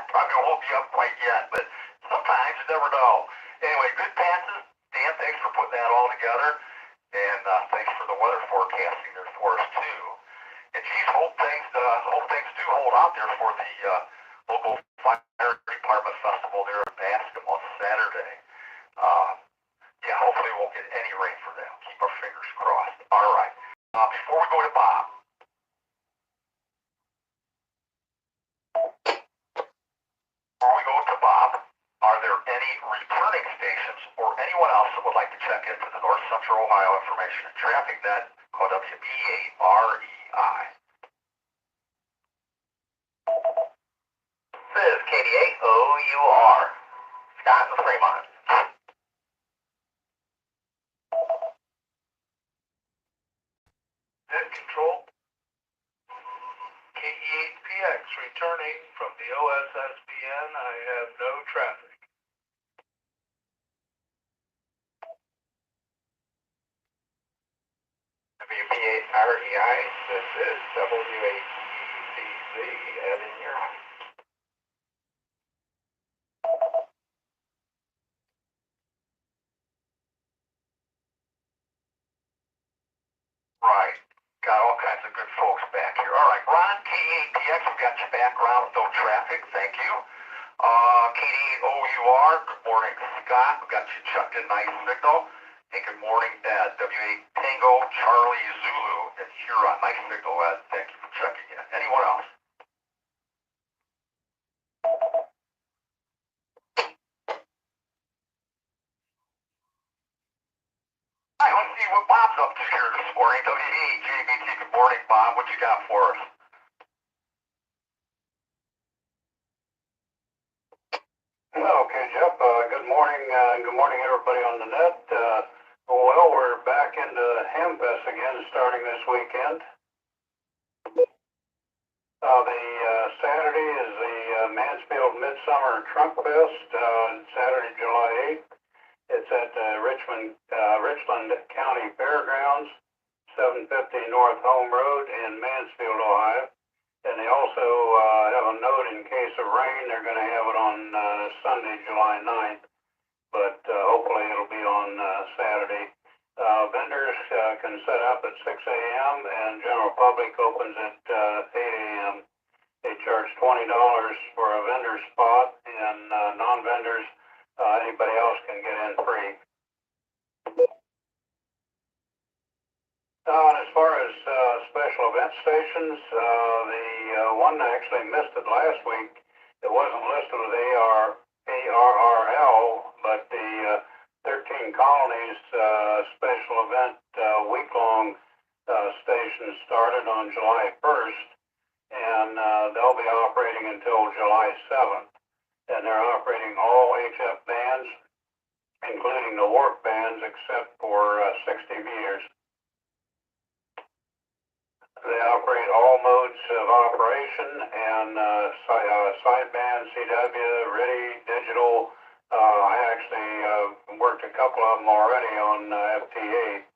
[SPEAKER 4] Probably won't be up quite yet, but sometimes you never know. Anyway, good passes. Dan, thanks for putting that all together. And thanks for the weather forecasting there for us too. And geez, hope things do hold out there for the local fire department festival there at Bascom on Saturday. Yeah, hopefully we won't get any rain for them. Keep our fingers crossed. All right. Before we go to Bob. Are there any returning stations or anyone else that would like to check into the North Central Ohio Information and Traffic Net, called WBAREI? This is KDA-OUR, Scott and Fremont.
[SPEAKER 3] Net control. KE8PX returning from the OSSBN. I have no traffic.
[SPEAKER 2] WBAREI, this is WATCC, add in your
[SPEAKER 4] Right. Got all kinds of good folks back here. All right, Ron, KE8PX, we got your background, no traffic, thank you. KD-OUR, good morning, Scott. We got you chucked in nice signal. And good morning, Ed. W8 Tango Charlie Zulu in Huron. Nice signal, Ed. Thank you for checking in. Anyone else? All right, let's see what Bob's up to here this morning. WAJBT, good morning, Bob. What you got for us?
[SPEAKER 2] Okay, Jeff, good morning, good morning everybody on the net. Well, we're back into Hamfest again starting this weekend. The Saturday is the Mansfield Midsummer Trunk Fest, Saturday, July 8th. It's at Richland County Fairgrounds, 750 North Home Road in Mansfield, Ohio. And they also have a note in case of rain. They're going to have it on Sunday, July 9th, but hopefully it'll be on Saturday. Vendors can set up at 6 a.m. and general public opens at 8 a.m. They charge $20 for a vendor spot, and non-vendors, anybody else can get in free. As far as special event stations, the one that actually missed it last week, it wasn't listed with ARRL, but the 13 Colonies special event week-long station started on July 1st, and they'll be operating until July 7th. And they're operating all HF bands, including the Wharf bands, except for 60 meters. They operate all modes of operation and sideband, CW, RIDI, digital. I actually worked a couple of them already on FT8.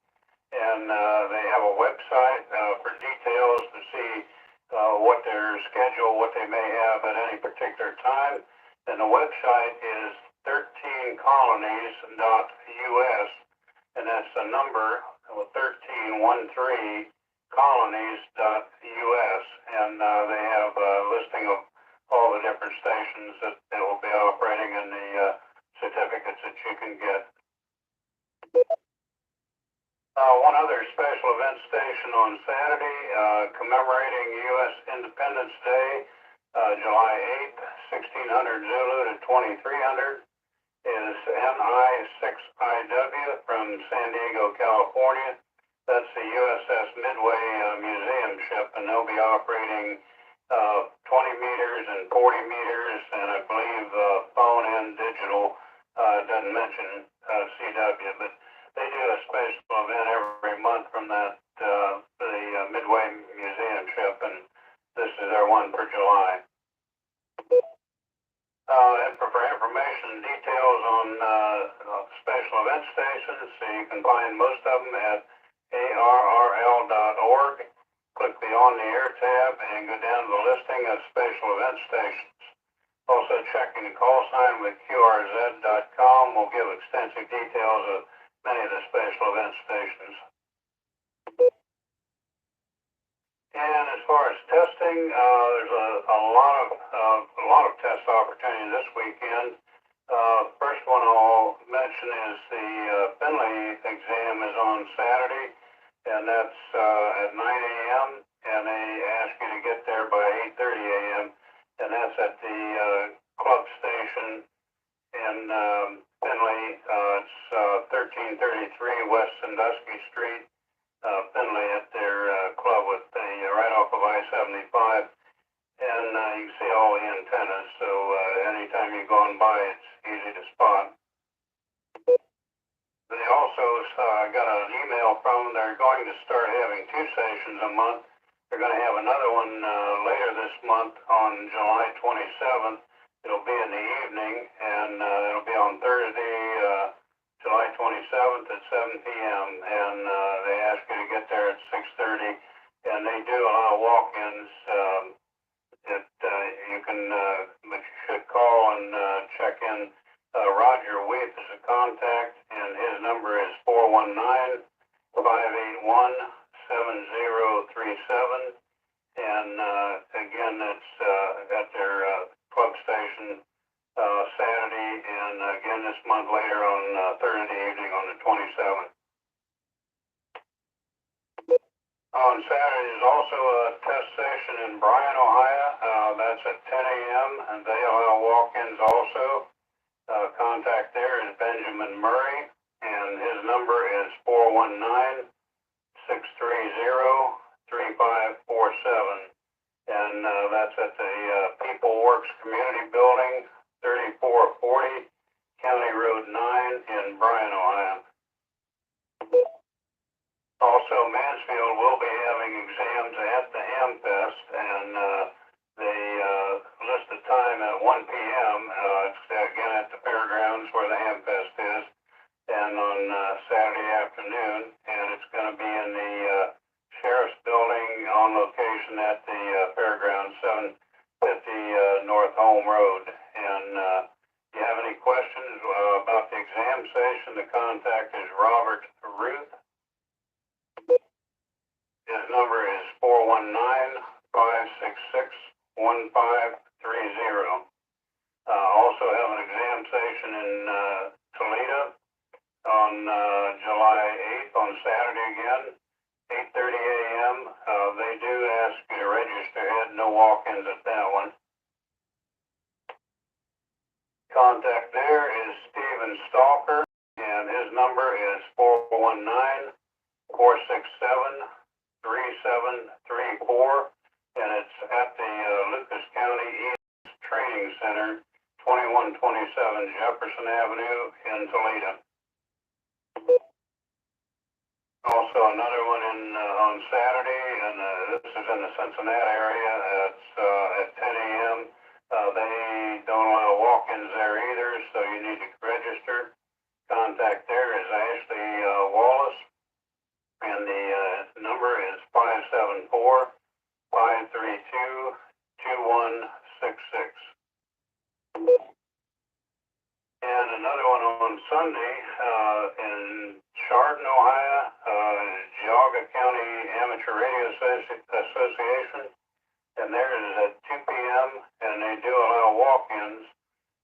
[SPEAKER 2] And they have a website for details to see what their schedule, what they may have at any particular time. And the website is 13colonies.us. And that's the number 1313. colonies.us, and they have a listing of all the different stations that they will be operating and the certificates that you can get. One other special event station on Saturday, commemorating U.S. Independence Day, July 8th, 1600 Zulu to 2300, is NI6IW from San Diego, California.
[SPEAKER 3] That's the USS Midway museum ship, and they'll be operating 20 meters and 40 meters, and I believe phone and digital. Doesn't mention CW, but they do a special event every month from that the Midway museum ship, and this is their one for July. And for information and details on special event stations, so you can find most of them at arrl.org. Click the On the Air tab and go down to the listing of special event stations. Also checking the call sign with QRZ.com will give extensive details of many of the special event stations. And as far as testing, there's a lot of test opportunities this weekend. First one I'll mention is the Finley exam is on Saturday, and that's at 9 a.m. and they ask you to get there by 8:30 a.m. and that's at the club station in Finley. It's 1333 West Sandusky Street. Finley at their club with the right off of I-75, and you can see all the antennas, so anytime you're going by, it's easy to spot. They also got an email from them. They're going to start having 2 sessions a month. They're going to have another one later this month on July 27th. It'll be in the evening, and it'll be on Thursday, July 27th at 7 p.m. and they ask you to get there at 6:30, and they do allow walk-ins. You can, but you should call and check in. Roger Weath is a contact, and his number is 419-581-7037. And again, it's at their club station Saturday, and again this month later on Thursday evening on the 27th. On Saturday there's also a test session in Bryan, Ohio. That's at 10 a.m. and they allow walk-ins also. Contact there is Benjamin Murray, and his number is 419-630-3547. And that's at the People Works Community Building, 3440 County Road 9 in Bryan, Ohio. Also, Mansfield will be having exams at the Hamfest, and they list the time at 1 p.m. It's again at the fairgrounds where the Hamfest is, and on Saturday afternoon, and it's going to be in the Sheriff's Building on location at the fairgrounds, 750 North Home Road. And if you have any questions about the exam session, the contact is Robert Ruth. His number is 419-566-1530. Also have an exam session in Toledo on July 8th on Saturday again, 8:30 a.m. They do ask you to register ahead, no walk-ins at that one. Contact there is Stephen Stalker, and his number is 419-467-3734, and it's at the Lucas County East Training Center, 2127 Jefferson Avenue in Toledo. Also another one on Saturday, and this is in the Cincinnati area. It's at 10 a.m. They don't allow walk-ins there either, so you need to register. Contact there is Ashley Wallace, and the number is 574-532-2166. And another one on Sunday in Chardon, Ohio, Geauga County Amateur Radio Association, and there is at 2 p.m. and they do allow walk-ins.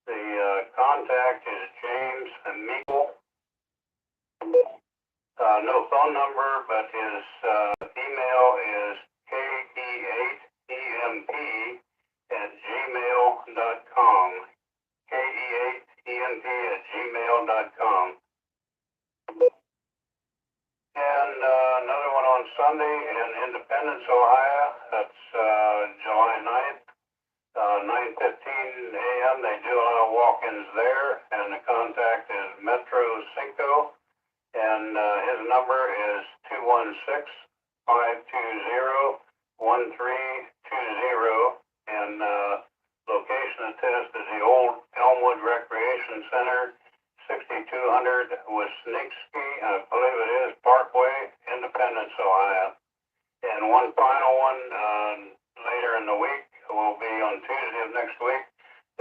[SPEAKER 3] The contact is James Meeple. No phone number, but his email is ke8emp@gmail.com. ke8emp@gmail.com. And another July 9th, 9:15 a.m. They do allow walk-ins there, and the contact is Metro Cinco, and his number is 216-520-1320, and location of test is the old Elmwood Recreation Center, 6200 Wisniewski, I believe it is, Parkway, Independence, Ohio. And one final one later in the week will be on Tuesday of next week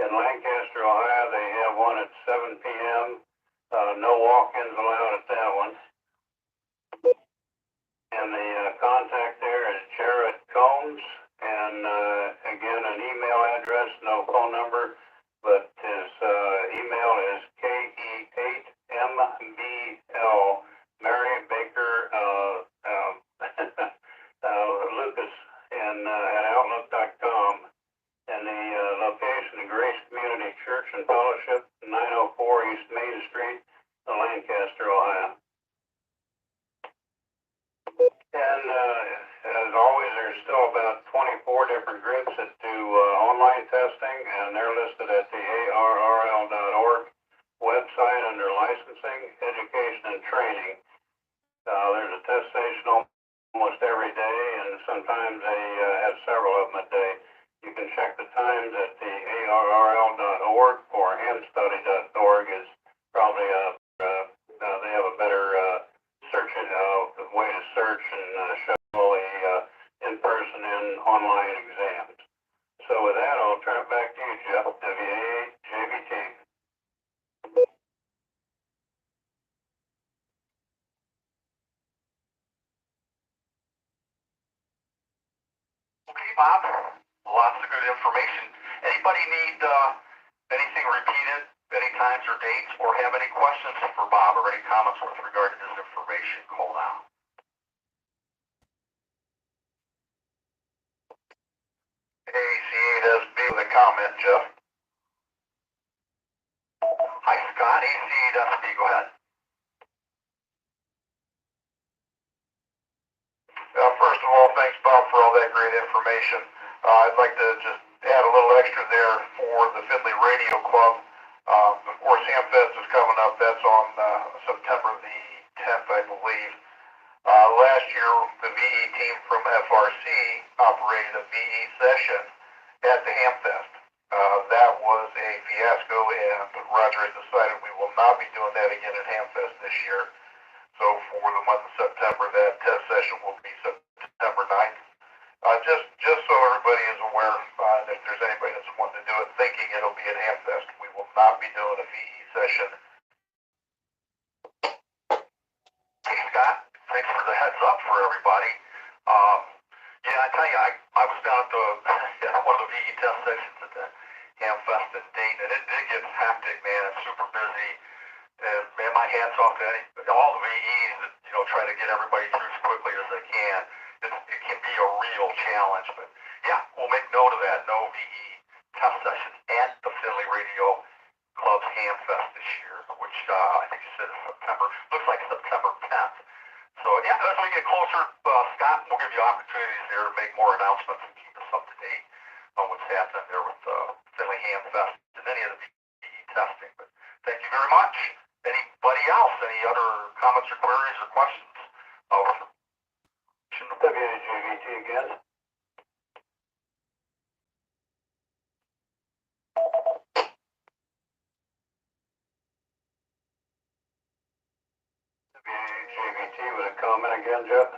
[SPEAKER 3] in Lancaster, Ohio. They have one at 7 p.m. No walk-ins allowed at that one. And the contact there is Jared Combs. And again, an email address, no phone number, but his email is KE8MBL, Mary Baker Lucas, and at Outlook.com. And the location, the Grace Community Church and Fellowship, 904 East Main Street, Lancaster, Ohio. And as always, there's still about 24 different groups that do online testing, and they're listed at the arrl.org website under licensing, education, and training. There's a test station almost every day, and sometimes they have several of them a day. You can check the times at the arrl.org or hamstudy.org is probably they have a better way to search and show the in-person and online exams. So with that, I'll turn it back to you, Jeff, WA-JBT.
[SPEAKER 4] Okay, Bob, lots of good information. Anybody need anything repeated, any times or dates, or have any questions for Bob or any comments with regard to this information? Call now. AC8SB with a comment, Jeff. Hi, Scott. AC8SB, go ahead. First of all, thanks, Bob, for all that great information. I'd like to just add a little extra there for the Findlay Radio Club. Of course, Hamfest is coming up. That's on September the 10th, I believe. Last year, the VE team from FRC operated a VE session at the Hamfest. That was a fiasco, and Roger has decided we will not be doing that again at Hamfest this year. So for the month of September, that test session will be September 9th. Just so everybody is aware, if there's anybody that's wanting to do it thinking it'll be at Hamfest, we will not be doing a VE session. Hey, Scott, thanks for the heads up for everybody. Yeah, I tell you, I was down at one of the VE test sessions at the Hamfest in Dayton, and it gets hectic, man. It's super busy. And man, my hat's off to all the VEs that, try to get everybody through as quickly as they can. It can be a real challenge, but yeah, we'll make note of that. No VE test sessions at the Findlay Radio Club's Hamfest this year, which I think you said is September. Looks like September 10th. So yeah, as we get closer, Scott, we'll give you opportunities there to make more announcements and keep us up to date on what's happening there with Findlay Hamfest and any of the VE testing. But thank you very much. Anybody else? Any other comments or queries or questions?
[SPEAKER 3] WAJVT again. WAJVT with a comment again, Jeff.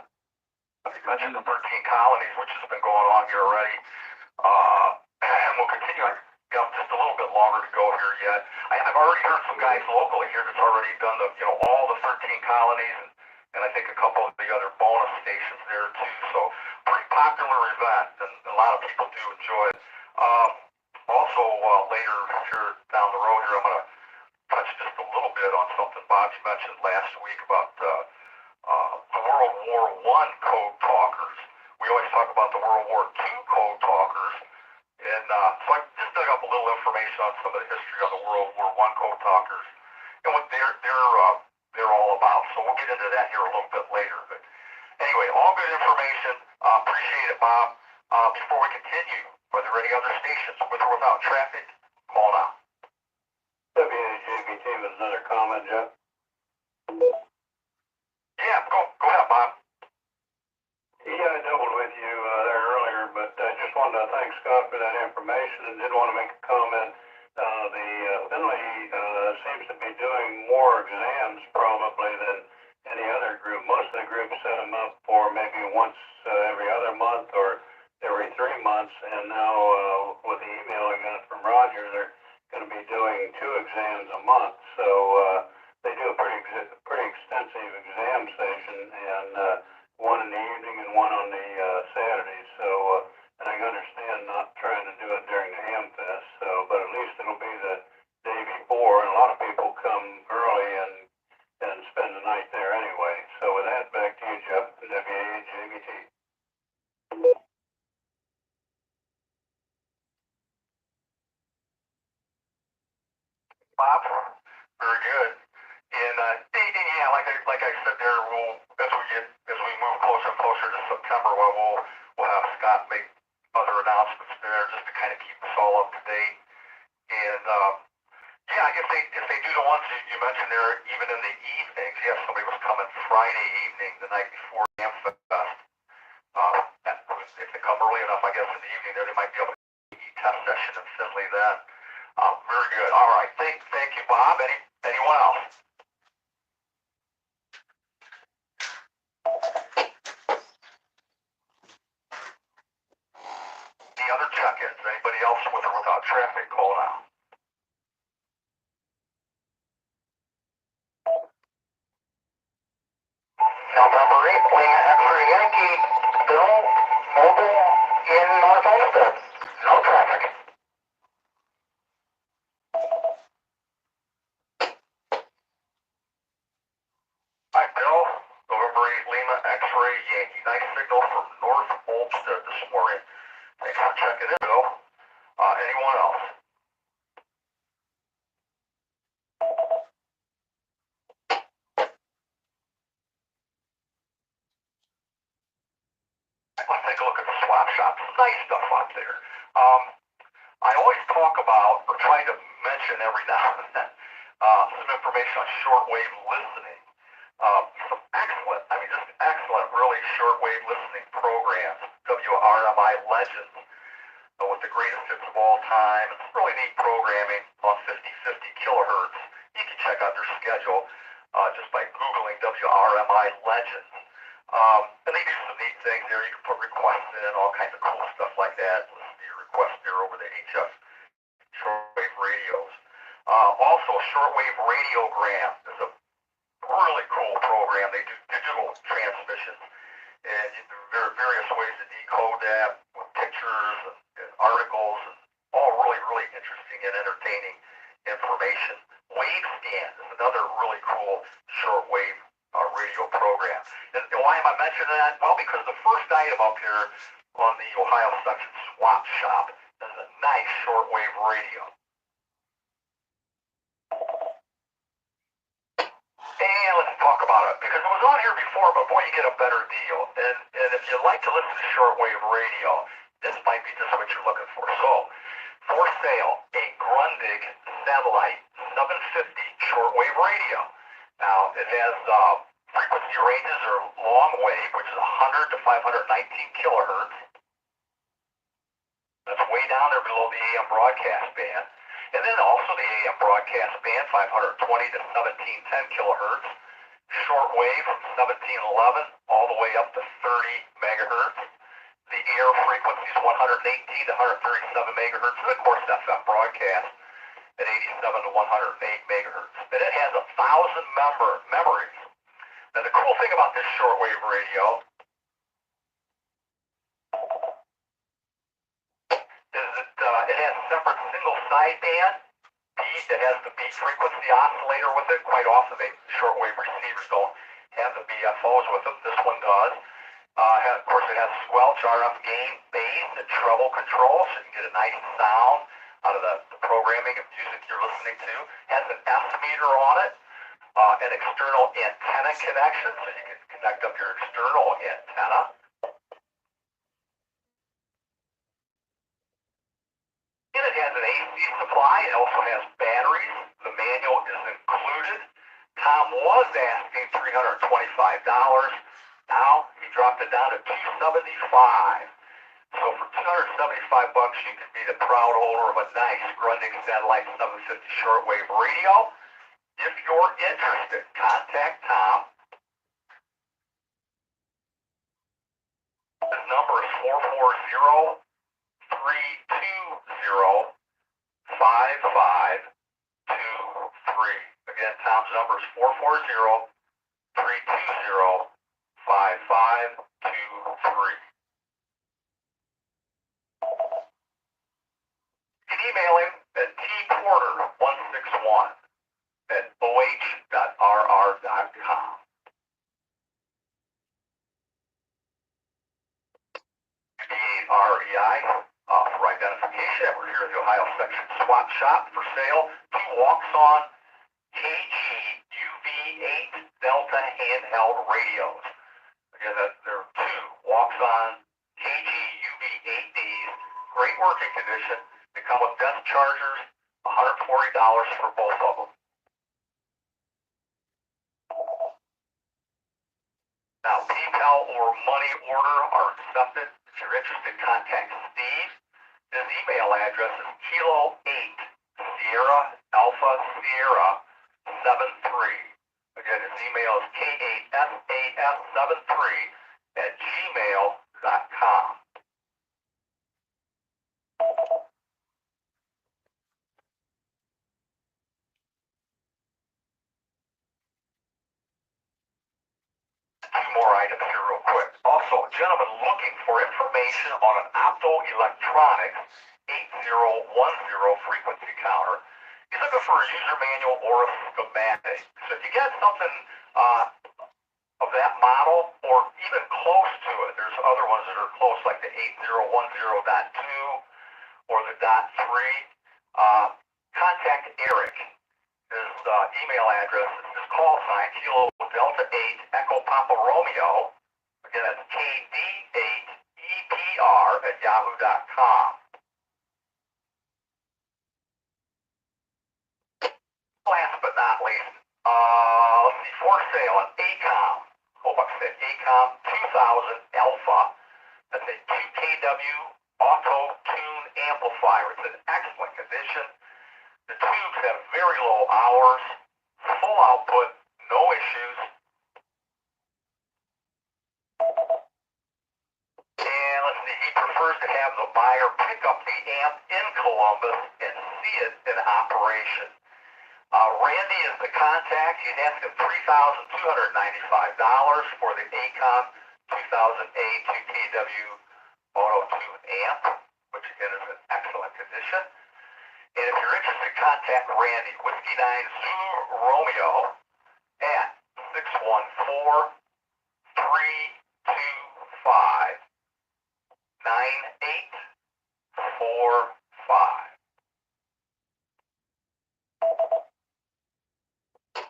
[SPEAKER 4] You mentioned the 13 colonies, which has been going on here already. And we'll continue. Just a little bit longer to go here yet. I've already heard some guys locally here that's already done all the 13 colonies and I think a couple of the other bonus stations there too. So pretty popular event, and a lot of people do enjoy it. Also, later here down the road here, I'm going to touch just a little bit on something Bobby mentioned last week about the World War I code talkers. We always talk about the World War II code talkers. And so I just dug up a little information on some of the history of the World War I code talkers and what they're all about. So we'll get into that here a little bit later. But anyway, all good information. Appreciate it, Bob. Before we continue, are there any other stations with or without traffic? Call now.
[SPEAKER 3] WAJBT was another comment, Jeff.
[SPEAKER 4] Yeah, go ahead, Bob.
[SPEAKER 3] Yeah, I doubled with you there earlier, but I just wanted to thank Scott for that information and did want to make a comment. Finley seems to be doing more exams probably than any other group. Most of the groups set them up for maybe once every other month or every 3 months, and now with the email I got from Roger, they're going to be doing 2 exams a month. So they do a pretty extensive exam session, and one in the evening and one on the Saturdays. So, and I understand not trying to do it during the Ham Fest. So, but at least it'll be the day before, and a lot of people come early and spend the night there anyway. So, with that, back to you, Jeff, WAJBT.
[SPEAKER 4] Bob, very good. And yeah, like I said there, we'll as we move closer and closer to September, we'll have Scott make other announcements there just to kind of keep us all up to date. And yeah, if they do the ones you mentioned there, even in the evenings, yeah, somebody was coming Friday evening, the night before Ham Fest. If they come early enough, I guess in the evening there, they might be able to test session in Finley then. Very good. All right. Thank you, Bob. Anyone else? Any other check-ins? Anybody else with or without traffic? Call now. November 8th, Lima X-ray Yankee, Bill, mobile in North Olmsted. No traffic. Hi, Bill. November 8 Lima X-ray Yankee. Nice signal from North Olmsted this morning. Thanks for checking in, Bill. Anyone else? Let's take a look at the swap shop. Nice stuff out there. I always talk about, or try to mention every now and then, some information on shortwave listening. Some just excellent, really shortwave listening programs. WRMI Legends, with the greatest hits of all time. It's really neat programming on 5050 kilohertz. You can check out their schedule just by Googling WRMI Legends. And they do some neat things there. You can put requests in, all kinds of cool stuff like that. Listen to your requests there over the HF shortwave radios. Also, Shortwave Radiogram is a really cool program. They do digital transmissions, and there are various ways to decode that with pictures and articles, and all really, really interesting and entertaining information. WaveScan is another really cool shortwave radio program. And why am I mentioning that? Well, because the first item up here on the Ohio Section Swap Shop is a nice shortwave radio. And let's talk about it, because it was on here before, but boy, you get a better deal. And if you like to listen to shortwave radio, this might be just what you're looking for. So, for sale, a Grundig Satellite 750 shortwave radio. Now, it has frequency ranges are long wave, which is 100 to 519 kilohertz. That's way down there below the AM broadcast band. And then also the AM broadcast band, 520 to 1710 kilohertz. Shortwave from 1711 all the way up to 30 megahertz. The air frequency is 118 to 137 megahertz. And of course, FM broadcast at 87 to 108 megahertz. And it has 1,000 memories. Now, the cool thing about this shortwave radio is that it has a separate single sideband beat that has the beat frequency oscillator with it. Quite often, shortwave receivers don't have the BFOs with them. This one does. Of course, it has squelch, RF gain, bass, and treble control, so you can get a nice sound out of the programming of music you're listening to. Has an S meter on it, an external antenna connection, so you can connect up your external antenna. AC supply. It also has batteries. The manual is included. Tom was asking $325. Now he dropped it down to $275. So for $275, you can be the proud owner of a nice Grundig Satellite 750 shortwave radio. If you're interested, contact Tom. His number is 440-320-5523. Again, Tom's number is 440-320-5523. You can email him at tporter161@oh.rr.com. REI for identification. We're here at the Ohio Section Swap Shop for sale. 2 walks-on KG UV8 Delta handheld radios. Again, there are 2 walks-on KG UV8Ds. Great working condition. They come with desk chargers. $140 for both of them. Now, PayPal or money order are accepted. If you're interested, contact Steve. His email address is Kilo 8 Sierra Alpha Sierra 73. Again, his email is KASAS73@gmail.com. Two more items here real quick. Also, a gentleman looking for information on an optoelectronics 8010 frequency counter. He's looking for a user manual or a schematic. So if you get something of that model or even close to it, there's other ones that are close like the 8010.2 or the .3. Contact Eric. His email address is his call sign, Kilo Delta 8 Echo Papa Romeo. Again, that's KD8EPR@yahoo.com. Last but not least, let's see, for sale an ACOM. Hope I said ACOM 2000 Alpha. That's a 2kW auto tune amplifier. It's in excellent condition. The tubes have very low hours, full output, no issues. And let's see, he prefers to have the buyer pick up the amp in Columbus and see it in operation. Randy is the contact. He's asking $3,295 for the ACOM 2000A 2kW auto tune amp, which again is in excellent condition. And if you're interested, contact Randy, Whiskey 9 Zulu Romeo at 614-325-9845.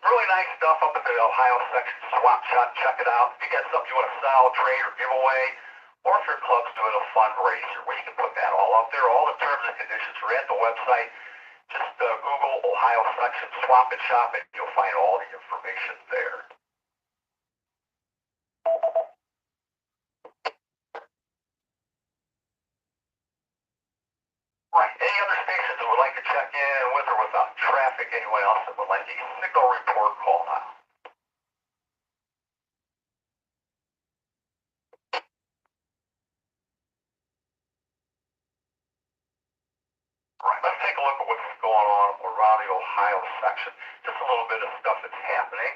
[SPEAKER 4] Really nice stuff up at the Ohio Section Swap Shop. Check it out. If you got something you want to sell, trade, or give away, or if your club's doing a fundraiser, well, you can put that all up there. All the terms and conditions are at the website. Just Google Ohio Section Swap and Shop, and you'll find all the information there. Right. Any other stations that would like to check in with or without traffic? Anyone else that would like a signal report, call now. Right. Let's take a look at what's going on around the Ohio section. Just a little bit of stuff that's happening.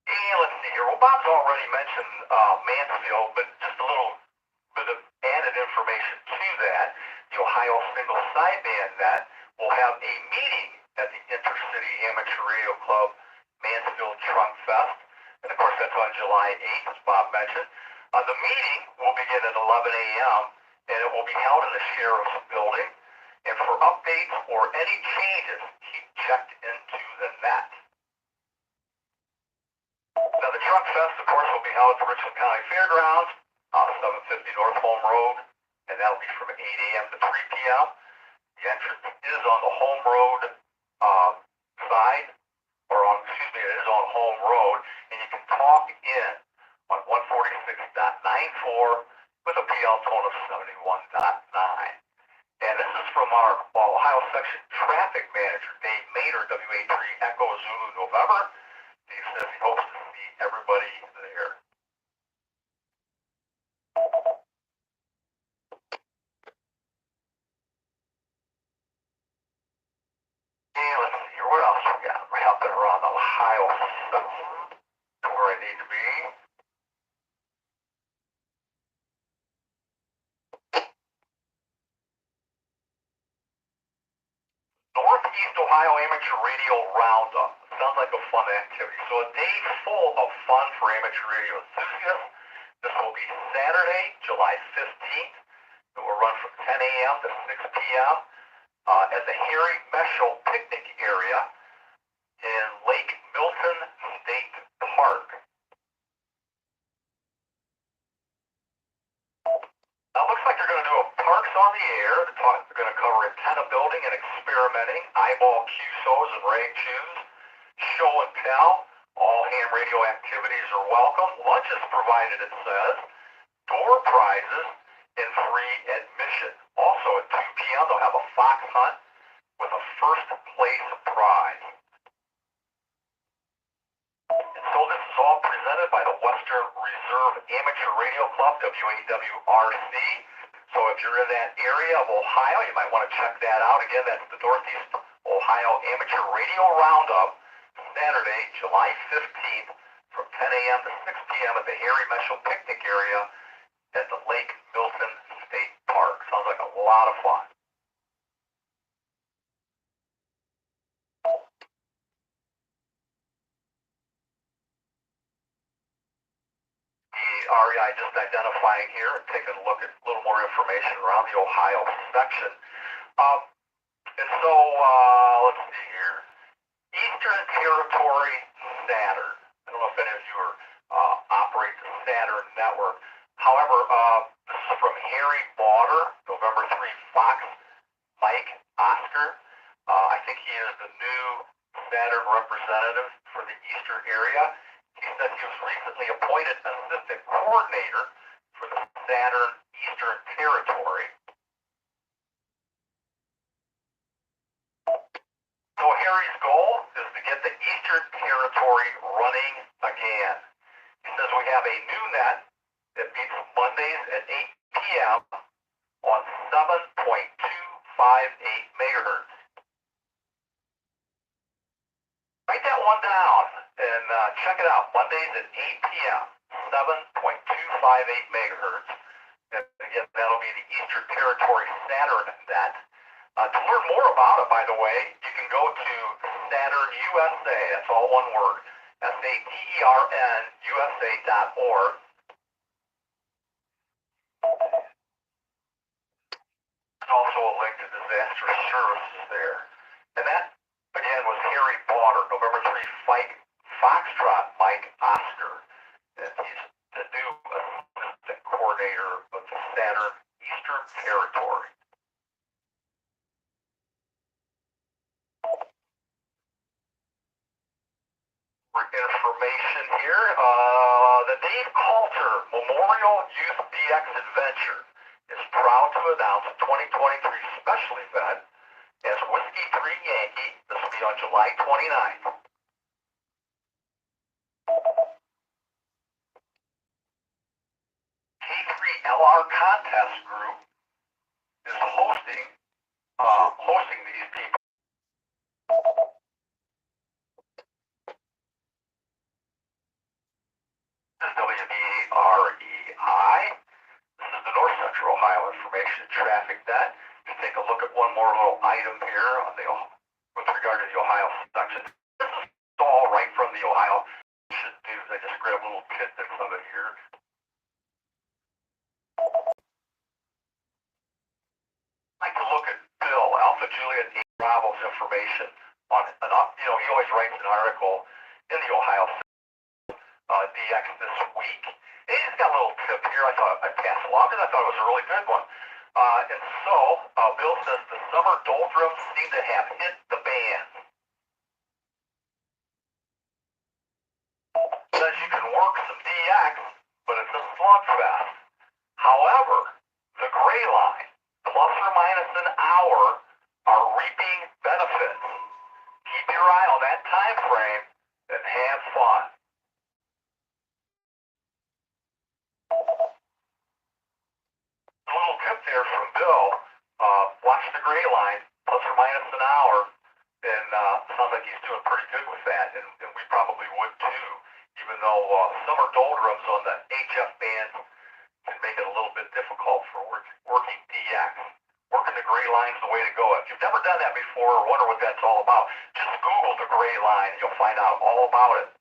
[SPEAKER 4] And let's see here. Well, Bob's already mentioned Mansfield, but just a little bit of added information to that. The Ohio Single Sideband Net will have a meeting at the Intercity Amateur Radio Club Mansfield Trunk Fest. And of course, that's on July 8th, as Bob mentioned. The meeting will begin at 11 a.m. and it will be held in the Sheriff's Building. And for updates or any changes, keep checked into the net. Now, the Trunk Fest, of course, will be held at the Richland County Fairgrounds 750 North Home Road, and that'll be from 8 a.m. to 3 p.m. The entrance is on the Home Road side, or on, excuse me, it is on Home Road, and you can talk in on 146.94 with a PL tone of 71.9. And this is from our Ohio Section Traffic Manager, Dave Maynard, WA3 Echo Zulu November. Dave says he hopes to see everybody there. And let's see here, what else we got? Right up and around Ohio Section, where I need to be. Northeast Ohio Amateur Radio Roundup. Sounds like a fun activity. So a day full of fun for amateur radio enthusiasts. This will be Saturday, July 15th. It will run from 10 a.m. to 6 p.m. At the Harry Meshel Picnic Area in Lake Milton State Park. Now, it looks like they're going to do a Parks on the Air. They're going to cover antenna building and experimenting, eyeball QSOs and rag chews, show and tell. All ham radio activities are welcome. Lunch is provided, it says. Door prizes and free admission. Also at 2 p.m. they'll have a fox hunt with a first place prize. And so this is all presented by the Western Reserve Amateur Radio Club, WAWRC. So if you're in that area of Ohio, you might want to check that out. Again, that's the Northeast Ohio Amateur Radio Roundup, Saturday, July 15th from 10 a.m. to 6 p.m. at the Harry Meshel Picnic Area at the Lake Milton State Park. Sounds like a lot of fun. The REI just identifying here and taking a look at a little more information around the Ohio section. And so, let's see here. Eastern Territory Saturn. I don't know if any of you operate the Saturn network. However, this is from Harry Bauder, November 3 Fox Mike Oscar. I think he is the new Saturn representative for the Eastern area. He said he was recently appointed assistant coordinator for the Saturn Eastern Territory. So Harry's goal is to get the Eastern Territory running again. He says we have a new net that meets Mondays at 8 p.m. on 7.258 megahertz. Write that one down and check it out. Mondays at 8 p.m., 7.258 megahertz. And again, that'll be the Eastern Territory Saturn net. To learn more about it, by the way, you can go to Saturn USA. That's all one word. SATERN USA.org. There's also a link to disaster services there. And that, again, was Harry Bauder, November 3 Foxtrot Mike Oscar. And he's the new assistant coordinator of the Saturn Eastern Territory. For information here, the Dave Coulter Memorial Youth DX Adventure is proud to announce a 2023 special event as Whiskey 3 Yankee. This will be on July 29th. K3LR Contest Group is hosting these people. This is WBREI. This is the North Central Ohio Information and Traffic Net. Just take a look at one more little item here on with regard to the Ohio section. This is all right from the Ohio news. I just grabbed little tidbits of it here. I like to look at Bill, Alpha Juliet A. Bravo's information on he always writes an article in the Ohio DX this week. And he's got a little tip here. here I thought I'd pass along because I thought it was a really good one. And so, Bill says the summer doldrums seem to have hit the band. Says you can work some DX, but it's a slugfest. However, the gray line, plus or minus an hour, are reaping benefits. Keep your eye on that time frame and have fun. A little tip there from Bill. Watch the gray line, plus or minus an hour, and sounds like he's doing pretty good with that, and we probably would too, even though summer doldrums on the HF bands can make it a little bit difficult for working DX. Working the gray line is the way to go. If you've never done that before or wonder what that's all about, just Google the gray line and you'll find out all about it.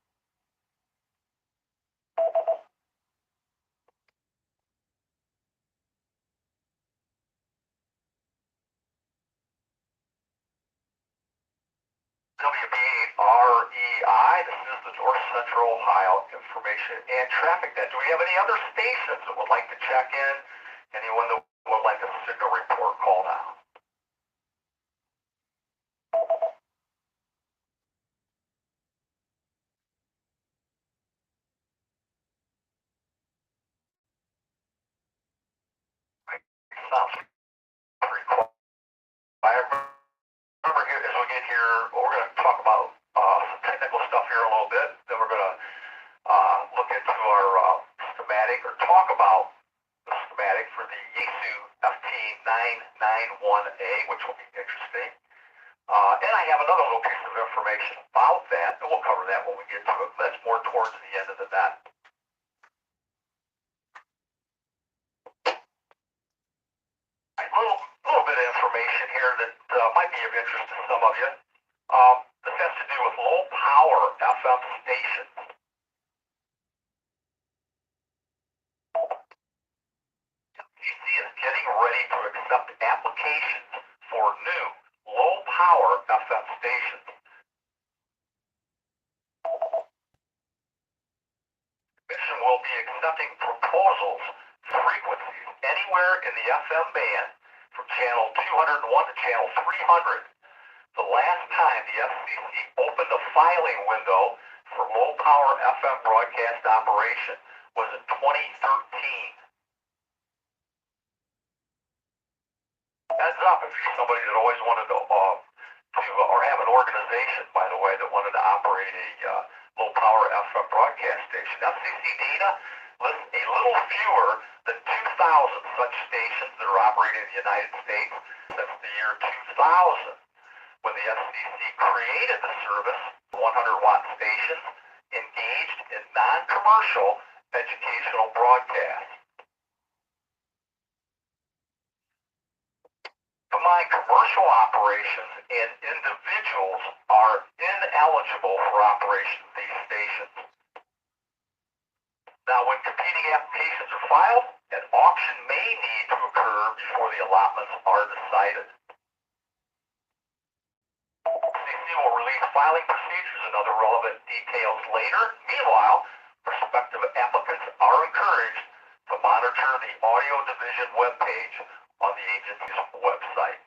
[SPEAKER 4] WBREI, this is the North Central Ohio Information and Traffic Net. Do we have any other stations that would like to check in? Anyone that would like a signal report, call now. Sounds pretty quiet. Remember here, as we get here, we're going to talk about some technical stuff here a little bit. Then we're going to look into our schematic, or talk about the schematic for the Yaesu FT991A, which will be interesting. And I have another little piece of information about that, and we'll cover that when we get to it. That's more towards the end of the net. A little bit of information here that might be of interest to some of you. This has to do with low power FM stations. FCC is getting ready to accept applications for new low power FM stations. The Commission will be accepting proposals, frequencies anywhere in the FM band from channel 201 to channel 300. The last time the FCC opened a filing window for low power FM broadcast operation was in 2013. Heads up if you're somebody that always wanted to or have an organization, by the way, that wanted to operate a low power FM broadcast station. FCC data lists a little fewer than 2,000 such stations that are operating in the United States since the year 2000, when the FCC created the service. 100-watt stations engaged in non-commercial educational broadcasts. Combined commercial operations and individuals are ineligible for operation of these stations. Now, when competing applications are filed, an auction may need to occur before the allotments are decided. FCC will release filing procedures and other relevant details later. Meanwhile, prospective applicants are encouraged to monitor the Audio Division webpage on the agency's website.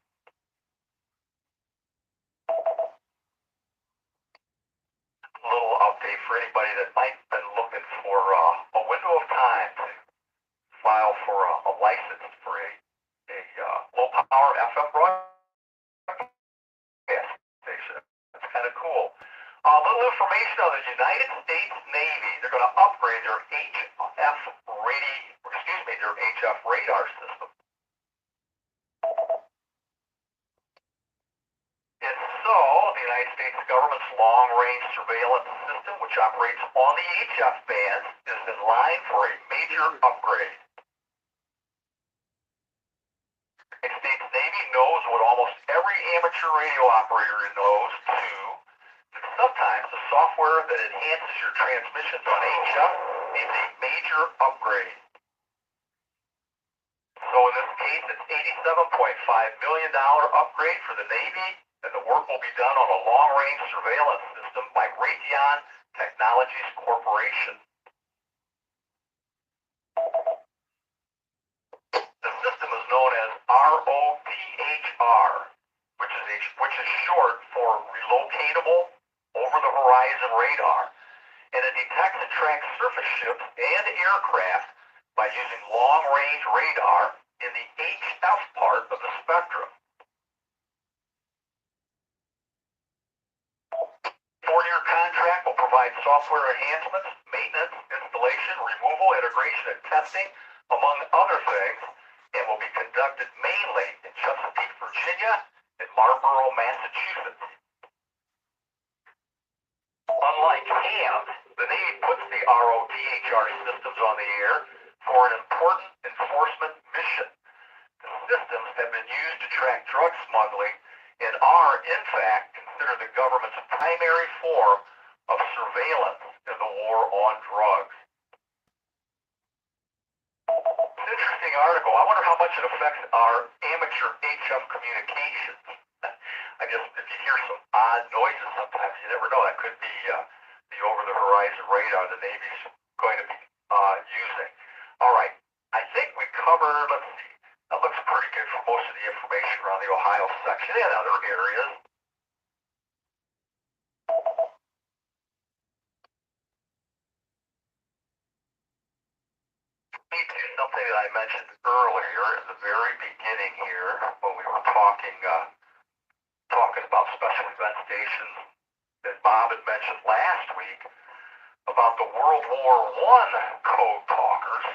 [SPEAKER 4] A little update for anybody that might have been looking for a window of time to file for a license for a low power FM broadcast station. That's kind of cool. A little information on the United States Navy. They're going to upgrade their HF radar system. And so, the United States government's long-range surveillance system, which operates on the HF bands, is in line for a major upgrade. The United States Navy knows what almost every amateur radio operator knows, too. And sometimes the software that enhances your transmissions on HF needs a major upgrade. So in this case, it's $87.5 million upgrade for the Navy, and the work will be done on a long-range surveillance system by Raytheon Technologies Corporation. ROTHR, which is short for relocatable over-the-horizon radar, and it detects and tracks surface ships and aircraft by using long-range radar in the HF part of the spectrum. 4-year contract will provide software enhancements, maintenance, installation, removal, integration, and testing, among other things, and will be conducted mainly in Chesapeake, Virginia, and Marlborough, Massachusetts. Unlike HAM, the Navy puts the ROTHR systems on the air for an important enforcement mission. The systems have been used to track drug smuggling and are, in fact, considered the government's primary form of surveillance in the war on drugs. It's an interesting article. I wonder how much it affects our amateur HF communications. I guess if you hear some odd noises sometimes, you never know. That could be the over-the-horizon radar the Navy's going to be using. All right. I think we covered, let's see, that looks pretty good for most of the information around the Ohio section and other areas. Let me do something that I mentioned earlier at the very beginning here when we were talking about special event stations that Bob had mentioned last week about the World War I code talkers.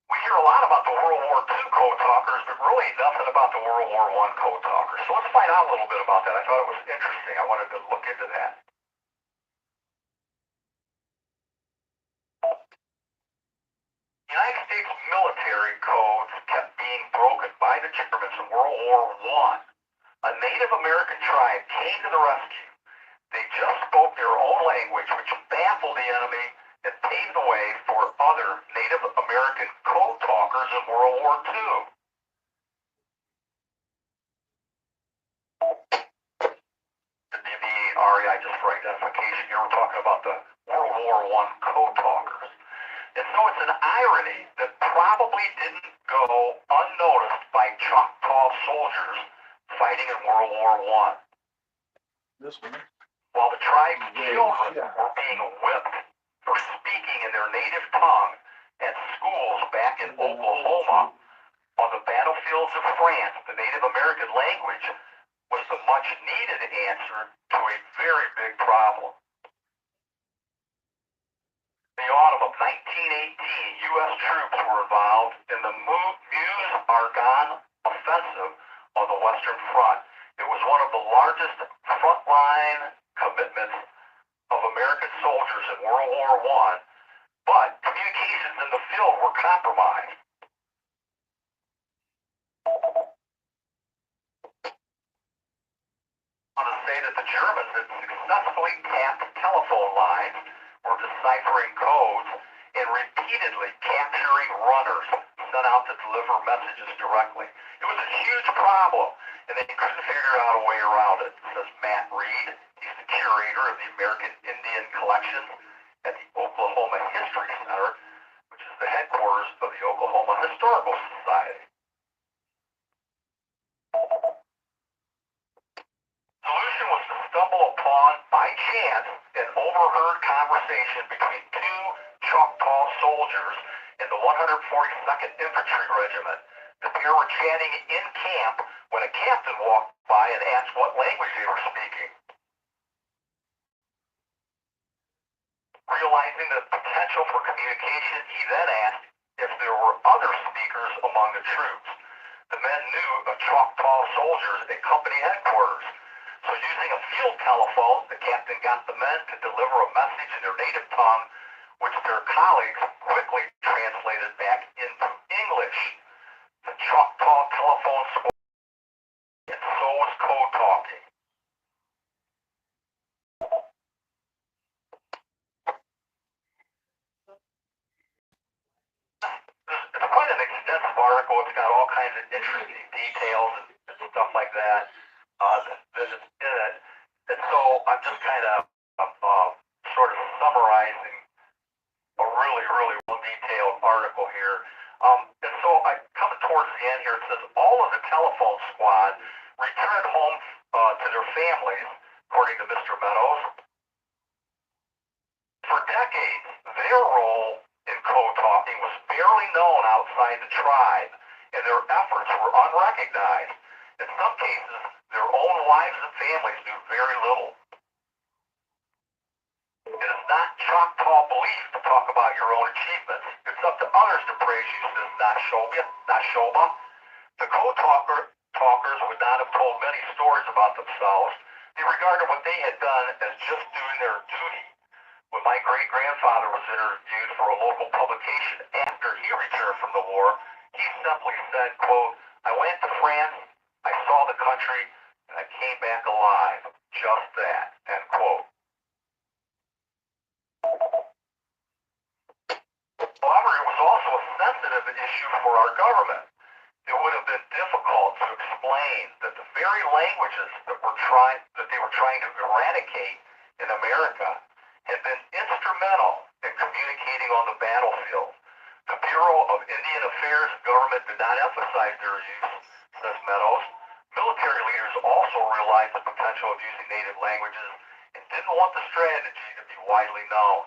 [SPEAKER 4] We hear a lot about the World War II code talkers, but really nothing about the World War I code talkers. So let's find out a little bit about that. I thought it was interesting. I wanted to look into that. United States military codes kept being broken by the Germans in World War I. A Native American tribe came to the rescue. They just spoke their own language, which baffled the enemy and paved the way for other Native American code talkers in World War II. The VAREI, just for identification here, we're talking about the World War I code talkers. And so it's an irony that probably didn't go unnoticed by Choctaw soldiers fighting in World War I.
[SPEAKER 1] This one.
[SPEAKER 4] While the tribe's children were being whipped for speaking in their native tongue at schools back in Oklahoma, on the battlefields of France, the Native American language was the much-needed answer to a very big problem. In the autumn of 1918, U.S. troops were involved in the Meuse-Argonne offensive on the Western Front. It was one of the largest frontline commitments of American soldiers in World War I, but communications in the field were compromised. I want to say that the Germans had successfully tapped telephone lines, were deciphering codes, and repeatedly capturing runners sent out to deliver messages directly. It was a huge problem, and they couldn't figure out a way around it, says Matt Reed. He's the curator of the American Indian Collections at the Oklahoma History Center, which is the headquarters of the Oklahoma Historical Society. Solution was to stumble upon, by chance, an overheard conversation between two Choctaw soldiers in the 142nd Infantry Regiment. The pair were chatting in camp when a captain walked by and asked what language they were speaking. Realizing the potential for communication, he then asked if there were other speakers among the troops. The men knew of Choctaw soldiers at company headquarters. So using a field telephone, the captain got the men to deliver a message in their native tongue, which their colleagues quickly translated back into English. The Choctaw telephone spoke, and so was code talking. It's quite an extensive article. It's got all kinds of interesting details and stuff like that that is in it. And so I'm just kind of sort of summarizing a really, really well towards the end here, it says all of the telephone squad returned home to their families, according to Mr. Meadows. For decades, their role in code talking was barely known outside the tribe, and their efforts were unrecognized. In some cases, their own wives and families knew very little. It is not Choctaw belief to talk about your own achievements. It's up to others to praise you, says Nashoba. The code talkers would not have told many stories about themselves. They regarded what they had done as just doing their duty. When my great-grandfather was interviewed for a local publication after he returned from the war, he simply said, quote, "I went to France, I saw the country, and I came back alive. Just that," end quote. However, it was also a sensitive issue for our government. It would have been difficult to explain that the very languages that they were trying to eradicate in America had been instrumental in communicating on the battlefield. The Bureau of Indian Affairs government did not emphasize their use, says Meadows. Military leaders also realized the potential of using native languages and didn't want the strategy to be widely known.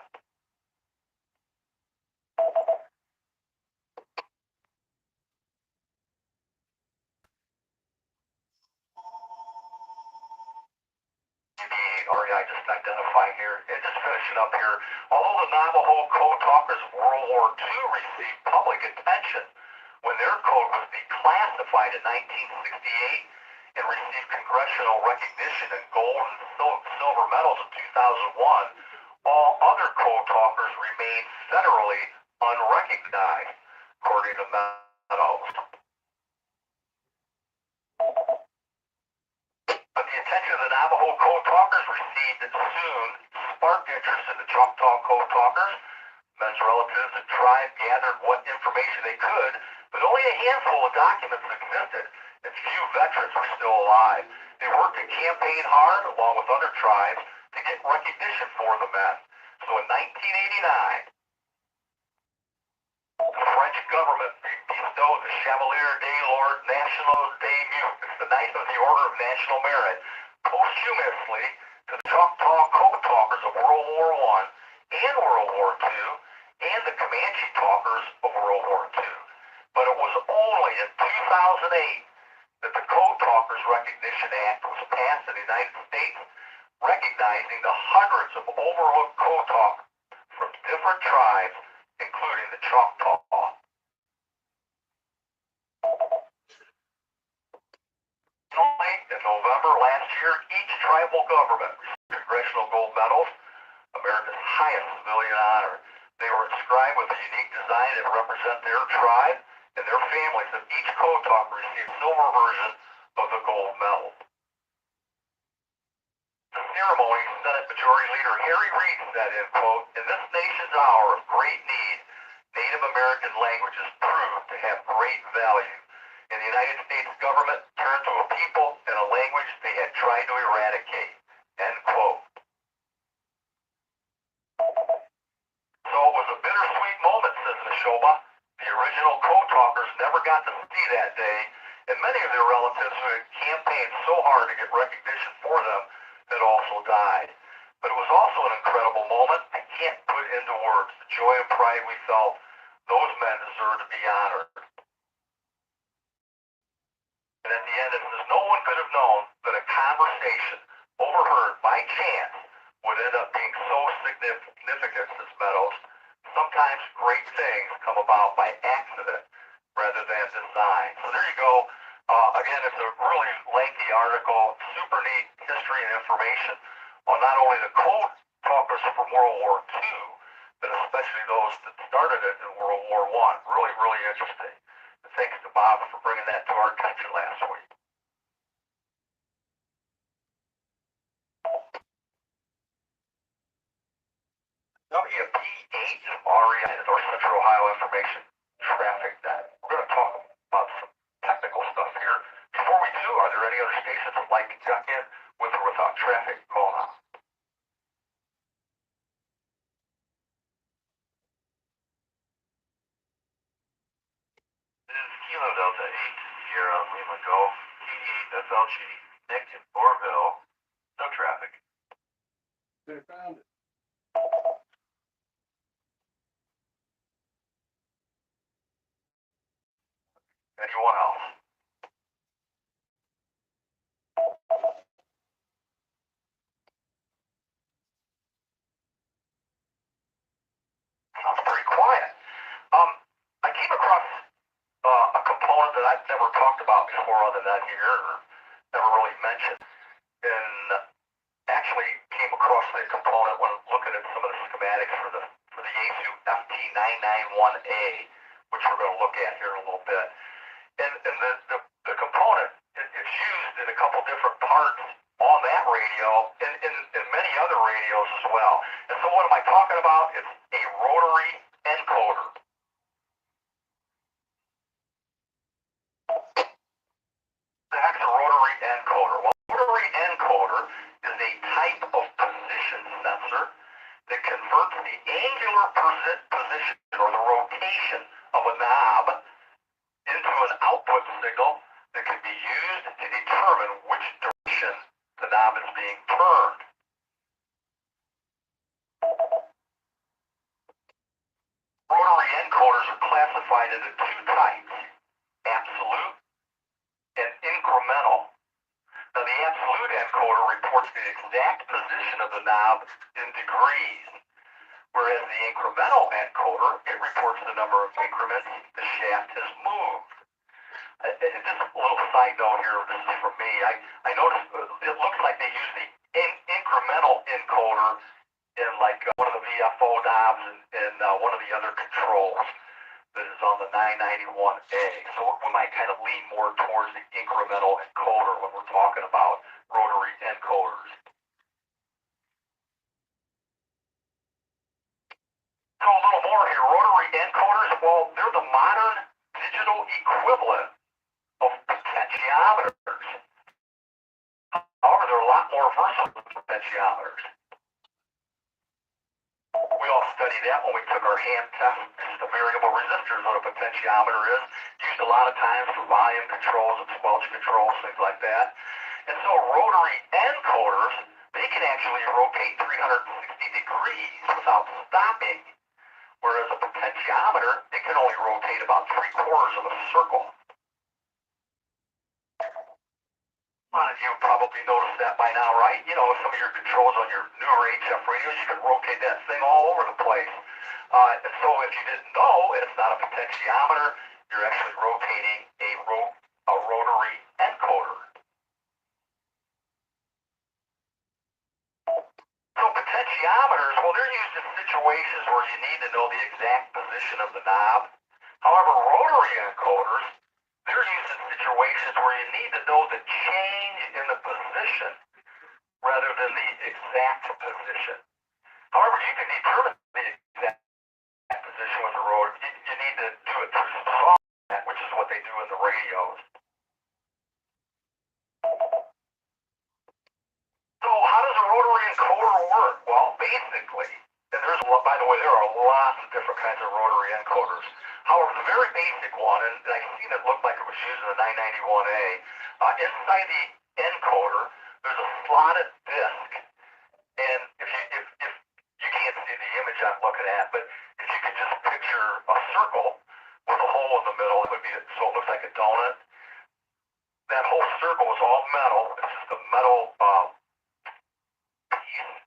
[SPEAKER 4] I just identify here, and just finishing up here, although the Navajo code talkers of World War II received public attention when their code was declassified in 1968 and received congressional recognition and gold and silver medals in 2001, all other code talkers remain federally unrecognized, according to Meadows. But the attention of the Navajo code talkers received and soon sparked interest in the Choctaw code talkers. Men's relatives and tribe gathered what information they could, but only a handful of documents existed, and few veterans were still alive. They worked and campaigned hard, along with other tribes, to get recognition for the men. So in 1989, the French government bestowed the Chevalier de l'Ordre National des Mutes, the Knight of the Order of National Merit, posthumously to the Choctaw code talkers of World War I and World War II, and the Comanche talkers of World War II. But it was only in 2008 that the Code Talkers Recognition Act was passed in the United States, recognizing the hundreds of overlooked code talkers from different tribes, including the Choctaw. In November last year, each tribal government received congressional gold medals, America's highest civilian honor. They were inscribed with a unique design that represent their tribe, and their families of each code talker received silver version of the gold medal. The ceremony, Senate Majority Leader Harry Reid said, in quote, "In this nation's hour of great need, Native American languages proved to have great value. And the United States government turned to a people and a language they had tried to eradicate," end quote. So it was a bittersweet moment, says Nashoba. The original code talkers never got to see that day, and many of their relatives who had campaigned so hard to get recognition for them had also died. But it was also an incredible moment. I can't put into words the joy and pride we felt. Those men deserve to be honored. And at the end, it says, no one could have known that a conversation overheard by chance would end up being so significant, says Meadows. Sometimes great things come about by accident rather than design. So there you go. Again, it's a really lengthy article, super neat history and information on not only the code talkers from World War II, but especially those that started it in World War I. Really, really interesting. And thanks to Bob for bringing that to our attention last week. WP8REI is our Central Ohio Information Traffic Net. We're going to talk about some technical stuff here. Before we do, are there any other stations that like to check in with or without traffic going on? Kilo Delta 8, Sierra Lima Golf, TD Nick in Orville, no traffic.
[SPEAKER 1] They found it.
[SPEAKER 4] Anyone else? Sounds pretty quiet. I came across a component that I've never talked about before on the net here, or never really mentioned, and actually came across the component when looking at some of the schematics for the Yaesu FT991A, which we're going to look at here in a little bit. And the component, it's used in a couple different parts on that radio and in many other radios as well. And so what am I talking about? It's a rotary encoder. That's a rotary encoder. Well, rotary encoder is a type of position sensor that converts the angular position or the rotation of a knob into an output signal that can be used to determine which direction the knob is being turned. Rotary encoders are classified into two types, absolute and incremental. Now the absolute encoder reports the exact position of the knob in degrees, whereas the incremental encoder, it reports the number of increments the shaft has moved. Just a little side note here, this is for me. I noticed it looks like they use the incremental encoder in like one of the VFO knobs and one of the other controls that is on the 991A. So we might kind of lean more towards the incremental encoder when we're talking about rotary encoders. So a little more here. Rotary encoders, well, they're the modern digital equivalent of potentiometers. However, they're a lot more versatile than potentiometers. We all studied that when we took our hand test. The variable resistors, what a potentiometer is, used a lot of times for volume controls and squelch controls, things like that. And so rotary encoders, they can actually rotate 360 degrees without stopping, whereas a potentiometer, it can only rotate about 3/4 of a circle. A lot of you probably noticed that by now, right? You know, some of your controls on your newer HF radios, you can rotate that thing all over the place. And so if you didn't know, it's not a potentiometer, you're actually rotating a rotary encoder. So potentiometers, well, they're used in situations where you need to know the exact position of the knob. However, rotary encoders, they're used in situations where you need to know the change in the position rather than the exact position. However, you can determine the exact position with the rotor. You need to do it through software, which is what they do in the radios. So how does a rotary encoder work? Well, basically, and by the way, there are lots of different kinds of rotary encoders. However, the very basic one, and I've seen it look like it was used in the 991A, inside the encoder, there's a slotted disc. And if you can't see the image I'm looking at, but if you could just picture a circle with a hole in the middle, it would be so it looks like a donut. That whole circle is all metal. It's just a metal piece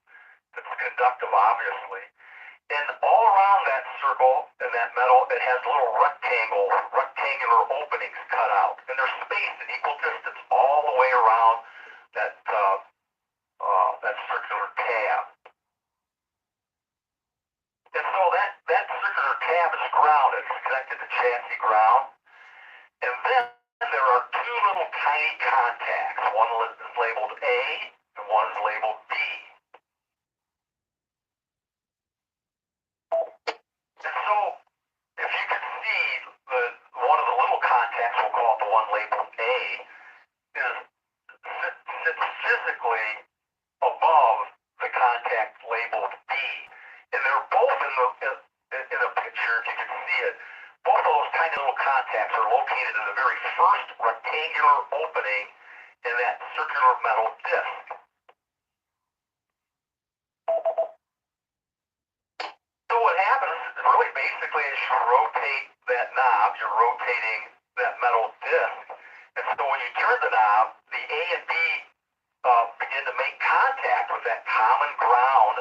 [SPEAKER 4] that's conductive, obviously. And all around that circle and that metal, it has little rectangular openings cut out, and they're spaced in equal distance all the way around that circular tab. And so that circular tab is grounded. It's connected to chassis ground. And then there are two little tiny contacts. One is labeled A and one is labeled B. And so if you can see one of the little contacts, we'll call it the one labeled A, sits physically above the contact labeled B. And they're both in a picture, if you can see it, both of those tiny little contacts are located in the very first rectangular opening in that circular metal disc. So what happens is really basically as you rotate that knob, you're rotating that metal disc. And so when you turn the knob, the A and B begin to make contact with that common ground,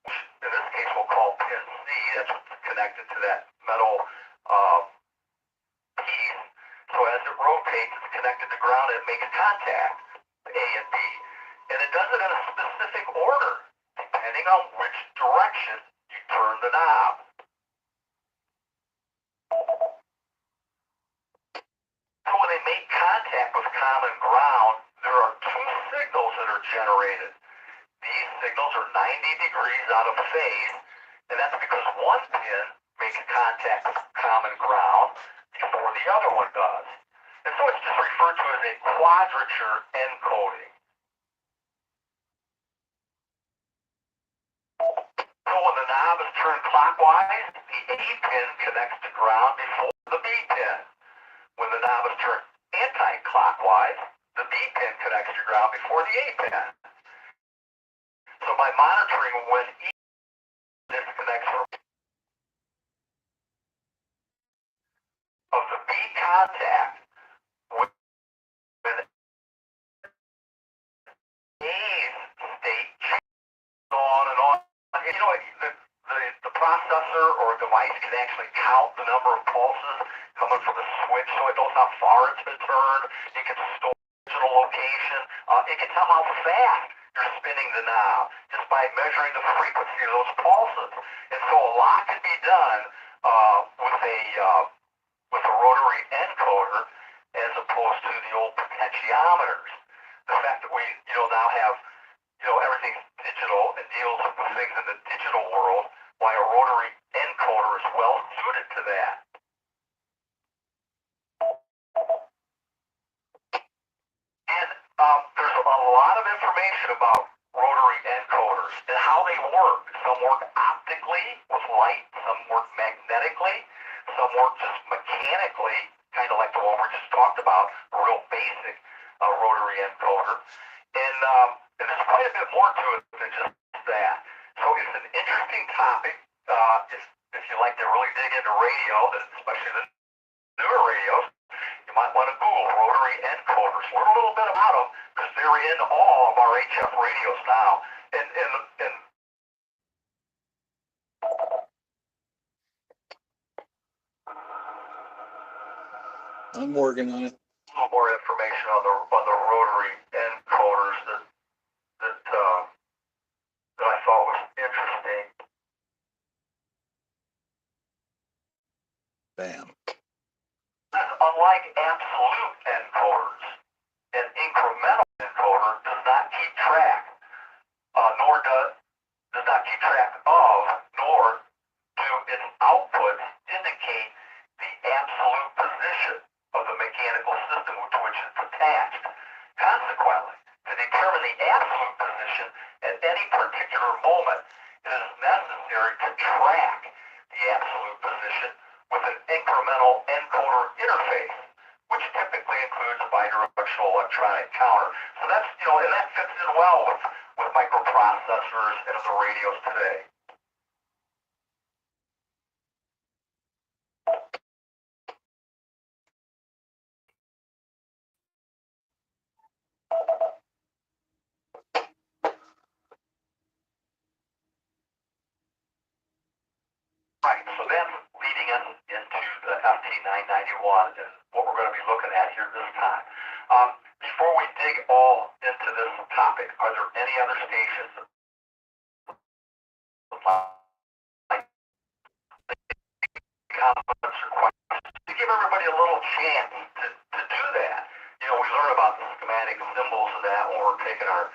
[SPEAKER 4] which in this case we'll call pin C. That's what's connected to that metal piece. So as it rotates, it's connected to ground and it makes contact, A and B. And it does it in a specific order, depending on which direction you turn the knob. So when they make contact with common ground, there are two signals that are generated. These signals are 90 degrees out of phase, and that's because one pin makes contact with common ground before the other one does. And so it's just referred to as a quadrature encoding. So when the knob is turned clockwise, the A pin connects to ground before the B pin. When the knob is turned anti-clockwise, the B pin connects to ground before the A pin. So by monitoring when each disconnects of the B contact, when A's state changes on and on. And you know, the processor or device can actually count the number of pulses coming from the switch, so it knows how far it's been turned. It can store digital location. It can tell how fast you're spinning the knob just by measuring the frequency of those pulses. And so a lot can be done with a rotary encoder as opposed to the old potentiometers. The fact that we now have everything's digital and deals with things in the digital world, why a rotary encoder is well suited to that. And there's a lot of information about rotary encoders and how they work. Some work optically with light, some work magnetically, some work just mechanically, kind of like the one we just talked about, a real basic rotary encoder. And there's quite a bit more to it than just that. So it's an interesting topic. If you like to really dig into radio, especially the newer radios, you might want to Google rotary encoders. Learn a little bit about them because they're in all of our HF radios now. And
[SPEAKER 1] I'm working on it.
[SPEAKER 4] a little more information on the rotary encoders that I thought was interesting.
[SPEAKER 1] Bam.
[SPEAKER 4] Unlike absolute encoders, an incremental encoder does not keep track, does not keep track of, nor do its outputs indicate the absolute position of the mechanical system to which it's attached. Consequently, to determine the absolute position at any particular moment, it is necessary to track the absolute position with an incremental encoder interface, which typically includes a bidirectional electronic counter. So that's, and that fits in well with microprocessors and the radios today. Right, so that's leading us into the FT991 and what we're going to be looking at here this time. Before we dig all into this topic, are there any other stations that would like comments or questions? To give everybody a little chance to do that. We learn about the schematic symbols and that when we're taking our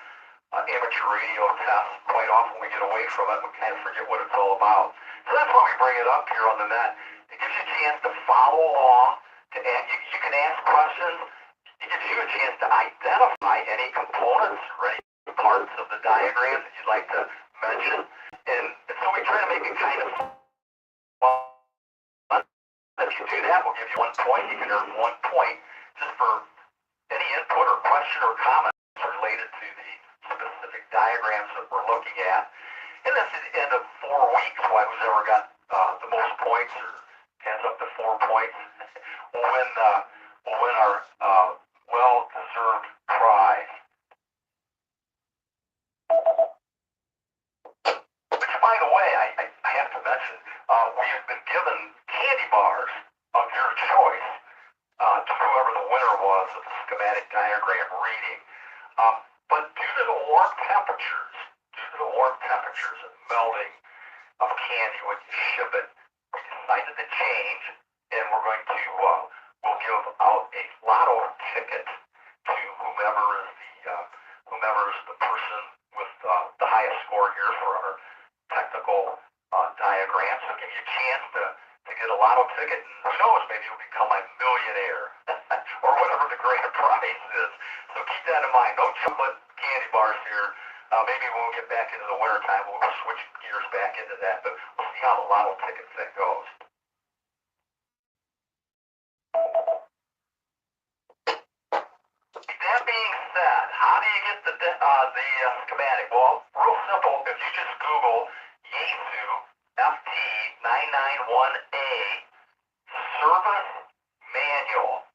[SPEAKER 4] amateur radio tests. Quite often we get away from it and we kind of forget what it's all about. So that's why we bring it up here on the net. It gives you a chance to follow along. You can ask questions. It gives you a chance to identify any components or any parts of the diagram that you'd like to mention. And so we try to make it kind of fun. If you do you 1 point. You can earn 1 point just for any input or question or comment related to the specific diagrams that we're looking at. And that's at the end of 4 weeks. Whoever got the most points or has up to 4 points will win our well-deserved prize. Which, by the way, I have to mention, we have been given candy bars of your choice to whoever the winner was of the schematic diagram reading. But due to the warm temperatures and melting of candy when you ship it, we decided to change, and we're going to we'll give out a lotto ticket to whomever is the person with the highest score here for our technical diagram. So give you a chance to get a lotto ticket, and who knows, maybe you'll become a millionaire or whatever the grand prize is. So keep that in mind. No chocolate candy bars here. Maybe when we get back into the winter time, we'll switch gears back into that, but we'll see how the lotto ticket thing goes. That being said, how do you get the schematic? Well, real simple. If you just Google Yaesu FT991A Service Manual.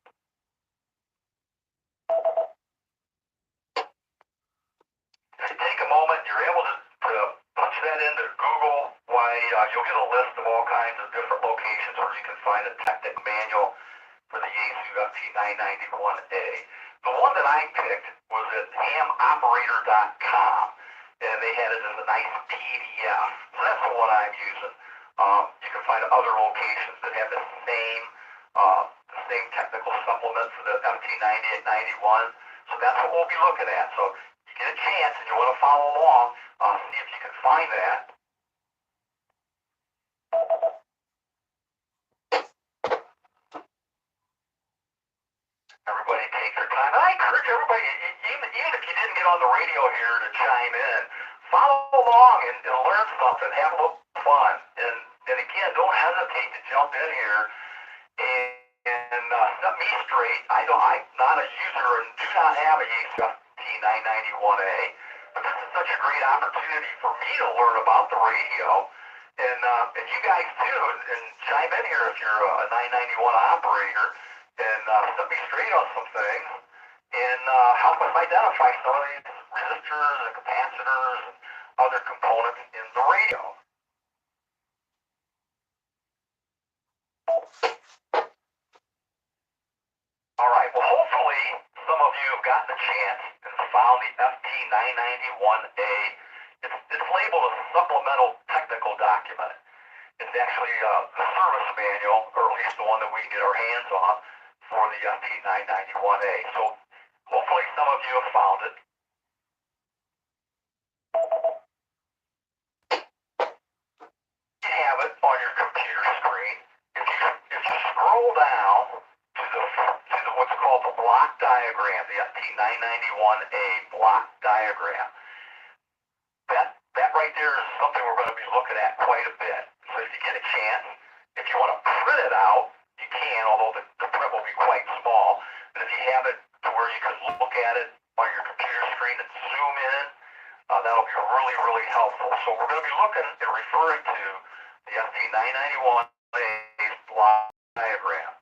[SPEAKER 4] If you take a moment, you're able to punch that into Google, you'll get a list of all kinds of different locations where you can find a technic manual for the Yaesu FT991A. The one that I picked was at hamoperator.com, and they had it as a nice PDF. So that's the one I'm using. You can find other locations that have the same technical supplement for the FT9891. So that's what we'll be looking at. So you get a chance and you want to follow along, see if you can find that. Everybody take their time. And I encourage everybody, even if you didn't get on the radio here to chime in, follow along and learn something, have a little fun. And again, don't hesitate to jump in here and set me straight. I'm not a user and do not have a Yaesu FT991A, but this is such a great opportunity for me to learn about the radio. And you guys too, and chime in here if you're a 991 operator, and set me straight on some things, and help us identify some of these resistors and capacitors and other components in the radio. All right, well, hopefully some of you have gotten a chance and found the FT991A. It's labeled a supplemental technical document. It's actually the service manual, or at least the one that we can get our hands on for the FT991A. So hopefully some of you have found it. You have it on your computer screen. If you scroll down to the what's called the block diagram, the FT991A block diagram, that right there is something we're going to be looking at quite a bit. So if you get a chance, if you want to print it out, you can, although the print will be quite small. But if you have it to where you can look at it on your computer screen and zoom in, that'll be really, really helpful. So we're going to be looking and referring to the FT991A block diagram.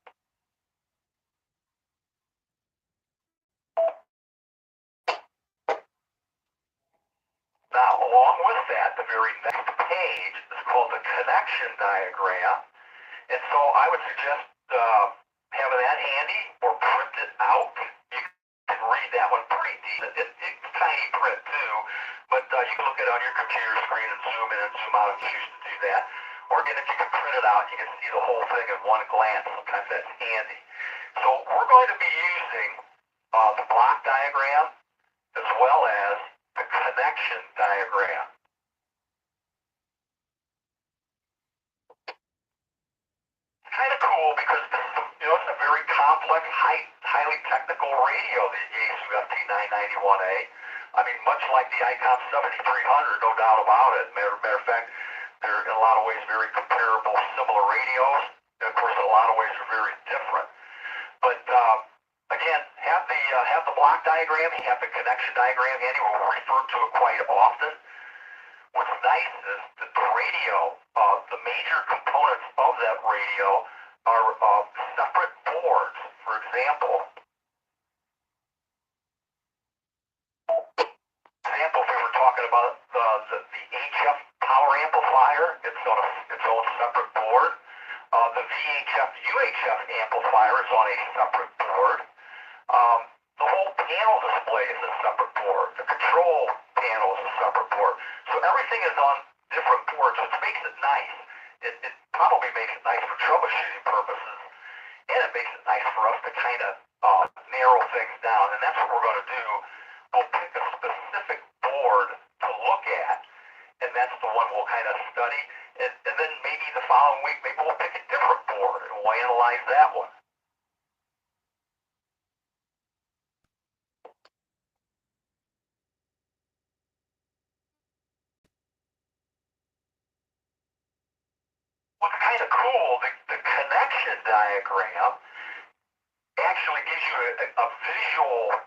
[SPEAKER 4] Now, along with that, the very next page is called the connection diagram. And so I would suggest having that handy or print it out. You can read that one pretty deep. It's tiny print too, but you can look at it on your computer screen and zoom in and zoom out if you choose to do that. Or again, if you can print it out, you can see the whole thing in one glance. Sometimes that's handy. So we're going to be using the block diagram as well as the connection diagram. Kind of cool because this is it's a very complex, highly technical radio, the Yaesu FT991A. I mean, much like the ICOM 7300, no doubt about it. Matter of fact, they're in a lot of ways very comparable, similar radios. And of course, in a lot of ways, are very different. But again, have the block diagram, you have the connection diagram handy. We'll refer to it quite often. What's nice is that the radio, the major components of that radio are separate boards. For example, if we were talking about the HF power amplifier, it's on its own separate board. The VHF UHF amplifier is on a separate board. The whole panel display is a separate board. The control panel is a separate board. So everything is on different boards, which makes it nice. It probably makes it nice for troubleshooting purposes, and it makes it nice for us to kind of narrow things down. And that's what we're going to do. We'll pick a specific board to look at, and that's the one we'll kind of study. And then maybe the following week, maybe we'll pick a different board and we'll analyze that one. What's kind of cool, the connection diagram actually gives you a visual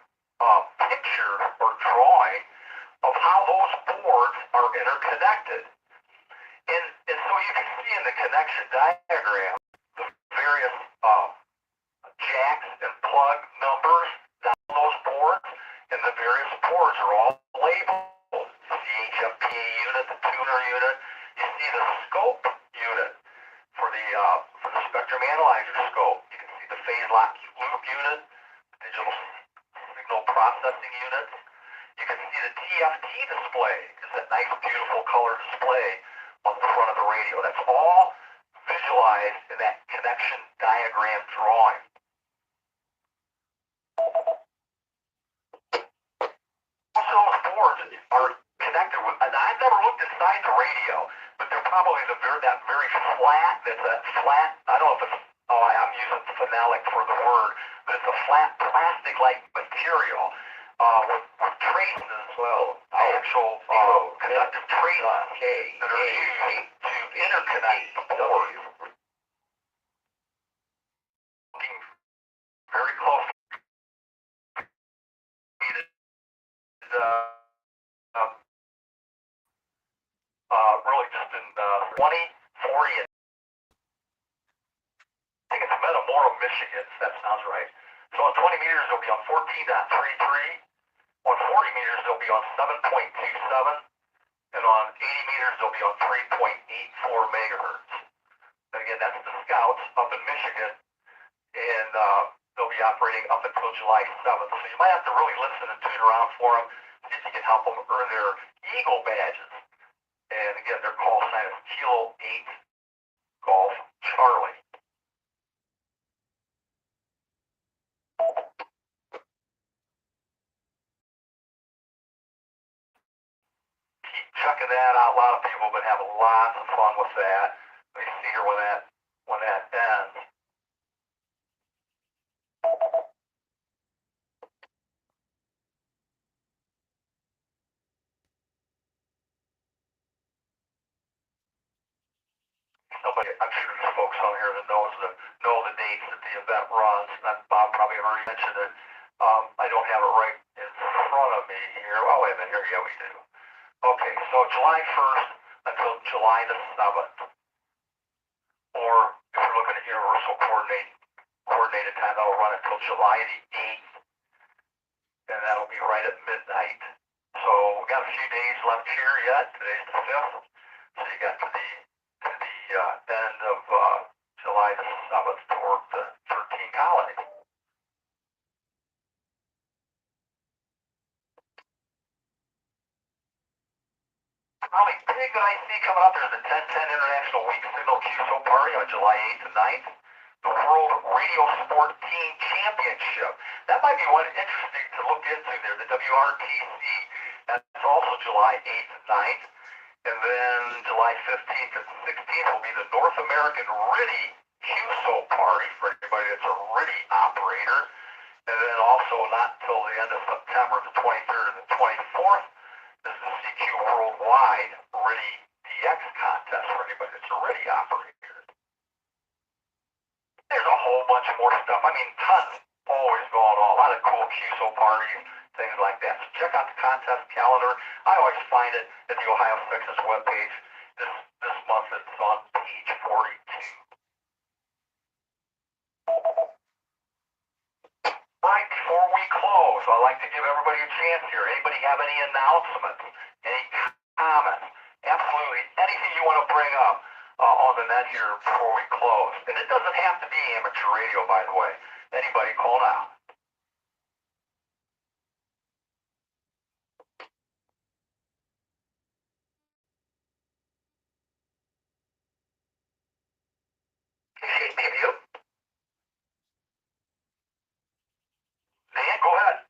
[SPEAKER 4] picture or drawing of how those boards are interconnected. And so you can see in the connection diagram the various jacks and plug numbers down those boards, and the various boards are all labeled. You see HFPA unit, the tuner unit, you see the scope unit for the spectrum analyzer scope. You can see the phase lock loop unit, digital signal processing units. You can see the TFT display. It's that nice, beautiful color display on the front of the radio. That's all visualized in that connection diagram drawing. Most of those boards are connected with, and I've never looked inside the radio, but they're probably that very flat, that's a flat, I don't know if it's, I'm using phenolic for the word, but it's a flat plastic-like material with traces, actual conductive traces that are used to interconnect the boards. Looking very close. Really just in 20, 40, and I think it's Metamora, Michigan, if that sounds right. So on 20 meters, it'll be on 14.33. On 40 meters, they'll be on 7.27. And on 80 meters, they'll be on 3.84 megahertz. And again, that's the Scouts up in Michigan. And they'll be operating up until July 7th. So you might have to really listen and tune around for them, see if you can help them earn their Eagle badges. And again, their call sign is Kilo 8 Golf Charlie. Keep checking that out. A lot of people have been having lots of fun with that. Let me see here when that ends. Somebody, I'm sure there's folks on here that know the dates that the event runs. And Bob probably already mentioned it. I don't have it right in front of me here. Oh, wait a minute. Here, yeah, we do. Okay, so July 1st until July the 7th. Or if you're looking at universal coordinated time, that'll run until July the 8th. And that'll be right at midnight. So we got a few days left here yet. Today's the 5th. So you got to the end of July the 7th toward the 13 colonies. Probably big that I see coming up, there's the 1010 International Week Signal QSO Party on July 8th and 9th. The World Radio Sport Team Championship. That might be one interesting to look into there, the WRTC. That's also July 8th and 9th. And then July 15th and 16th will be the North American RTTY QSO Party for anybody that's a RTTY operator. And then also not until the end of September, the 23rd and the 24th, this is the CQ Worldwide RTTY DX contest for anybody that's a RTTY operator. bunch more stuff. I mean, tons always going on. A lot of cool QSO parties, things like that. So check out the contest calendar. I always find it at the Ohio Section's webpage. This month it's on page 42. Right, before we close, I'd like to give everybody a chance here. Anybody have any announcements, any comments, absolutely anything you want to bring up on the net here before we close? And it doesn't have to be amateur radio, by the way. Anybody call now. Maybe you. Dan, go ahead.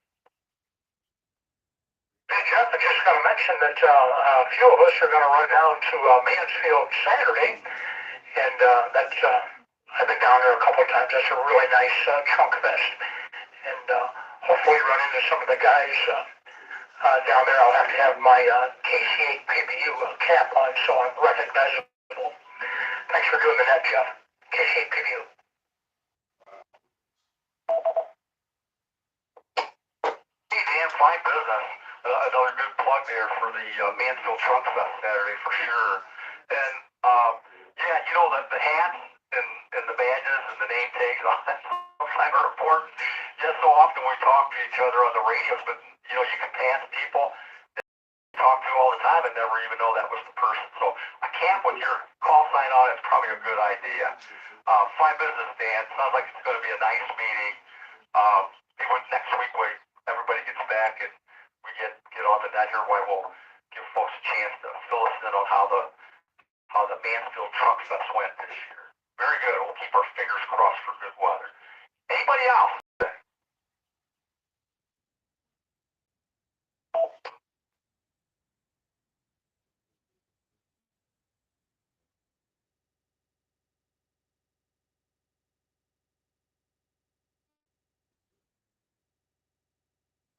[SPEAKER 2] Hey, Jeff, I just got to mention that a few of us are going to run down to Mansfield Saturday, and I've been down there a couple of times. That's a really nice chunk fest, and hopefully run into some of the guys down there. I'll have to have my KC8 PBU cap on so I'm recognizable. Thanks for doing the net, Jeff. KC8 PBU.
[SPEAKER 4] Hey, Dan, fine business. Another good plug there for the Mansfield Trunk Fest Saturday for sure. And yeah, you know that the hats and the badges and the name tags on that sometimes are important. Yeah, so often we talk to each other on the radios, but you know, you can pass people that you talk to all the time and never even know that was the person. So a cap with your call sign on is probably a good idea. Fine business, Dan. Sounds like it's going to be a nice meeting. Next week when everybody gets back and we get on the net here, we'll give folks a chance to fill us in on how the Mansfield Trunk Fest went this year. Very good. We'll keep our fingers crossed for good weather. Anybody else?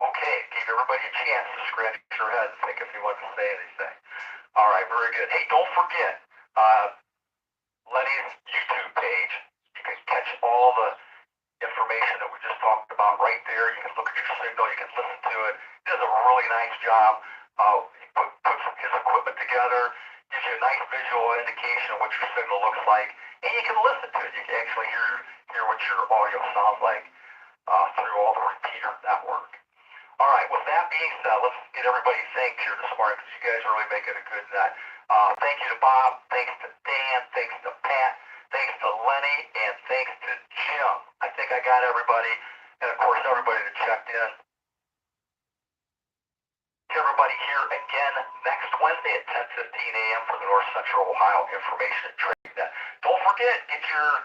[SPEAKER 4] Okay, give everybody a chance to scratch your head and think if you want to say anything. All right, very good. Hey, don't forget Lenny's YouTube page. You can catch all the information that we just talked about right there. You can look at your signal. You can listen to it. He does a really nice job. He puts his equipment together, gives you a nice visual indication of what your signal looks like, and you can listen to it. You can actually hear what your audio sounds like through all the repeater network. All right, with that being said, let's get everybody thanked here this morning because you guys are really making a good net. Thank you to Bob, thanks to Dan, thanks to Pat, thanks to Lenny, and thanks to Jim. I think I got everybody, and of course everybody that checked in. Everybody here again next Wednesday at 10:15 a.m. for the North Central Ohio Information and Trade Net. Don't forget, get your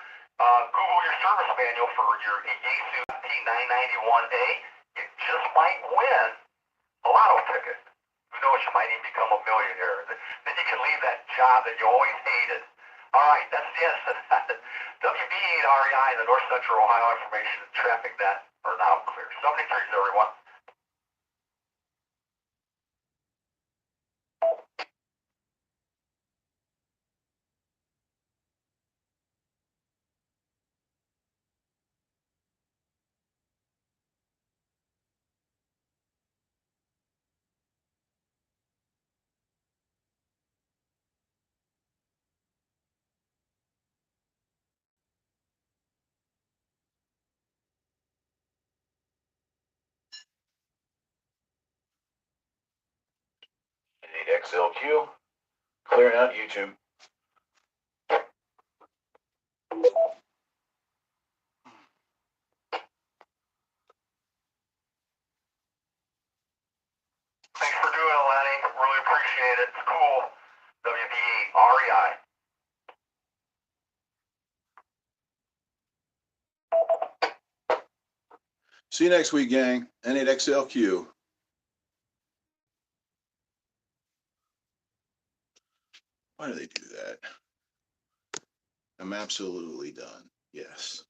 [SPEAKER 4] Google your service manual for your Yaesu T991A. You just might win a lotto ticket. Who knows, you might even become a millionaire. Then you can leave that job that you always hated. All right, that's the end of that. WB8REI and the North Central Ohio Information and Traffic Net are now clear. 73s, everyone.
[SPEAKER 1] XLQ, clearing out YouTube.
[SPEAKER 4] Thanks for doing it, Lenny. Really appreciate it. It's cool. WB8REI.
[SPEAKER 1] See you next week, gang. N8XLQ. Why do they do that? I'm absolutely done. Yes.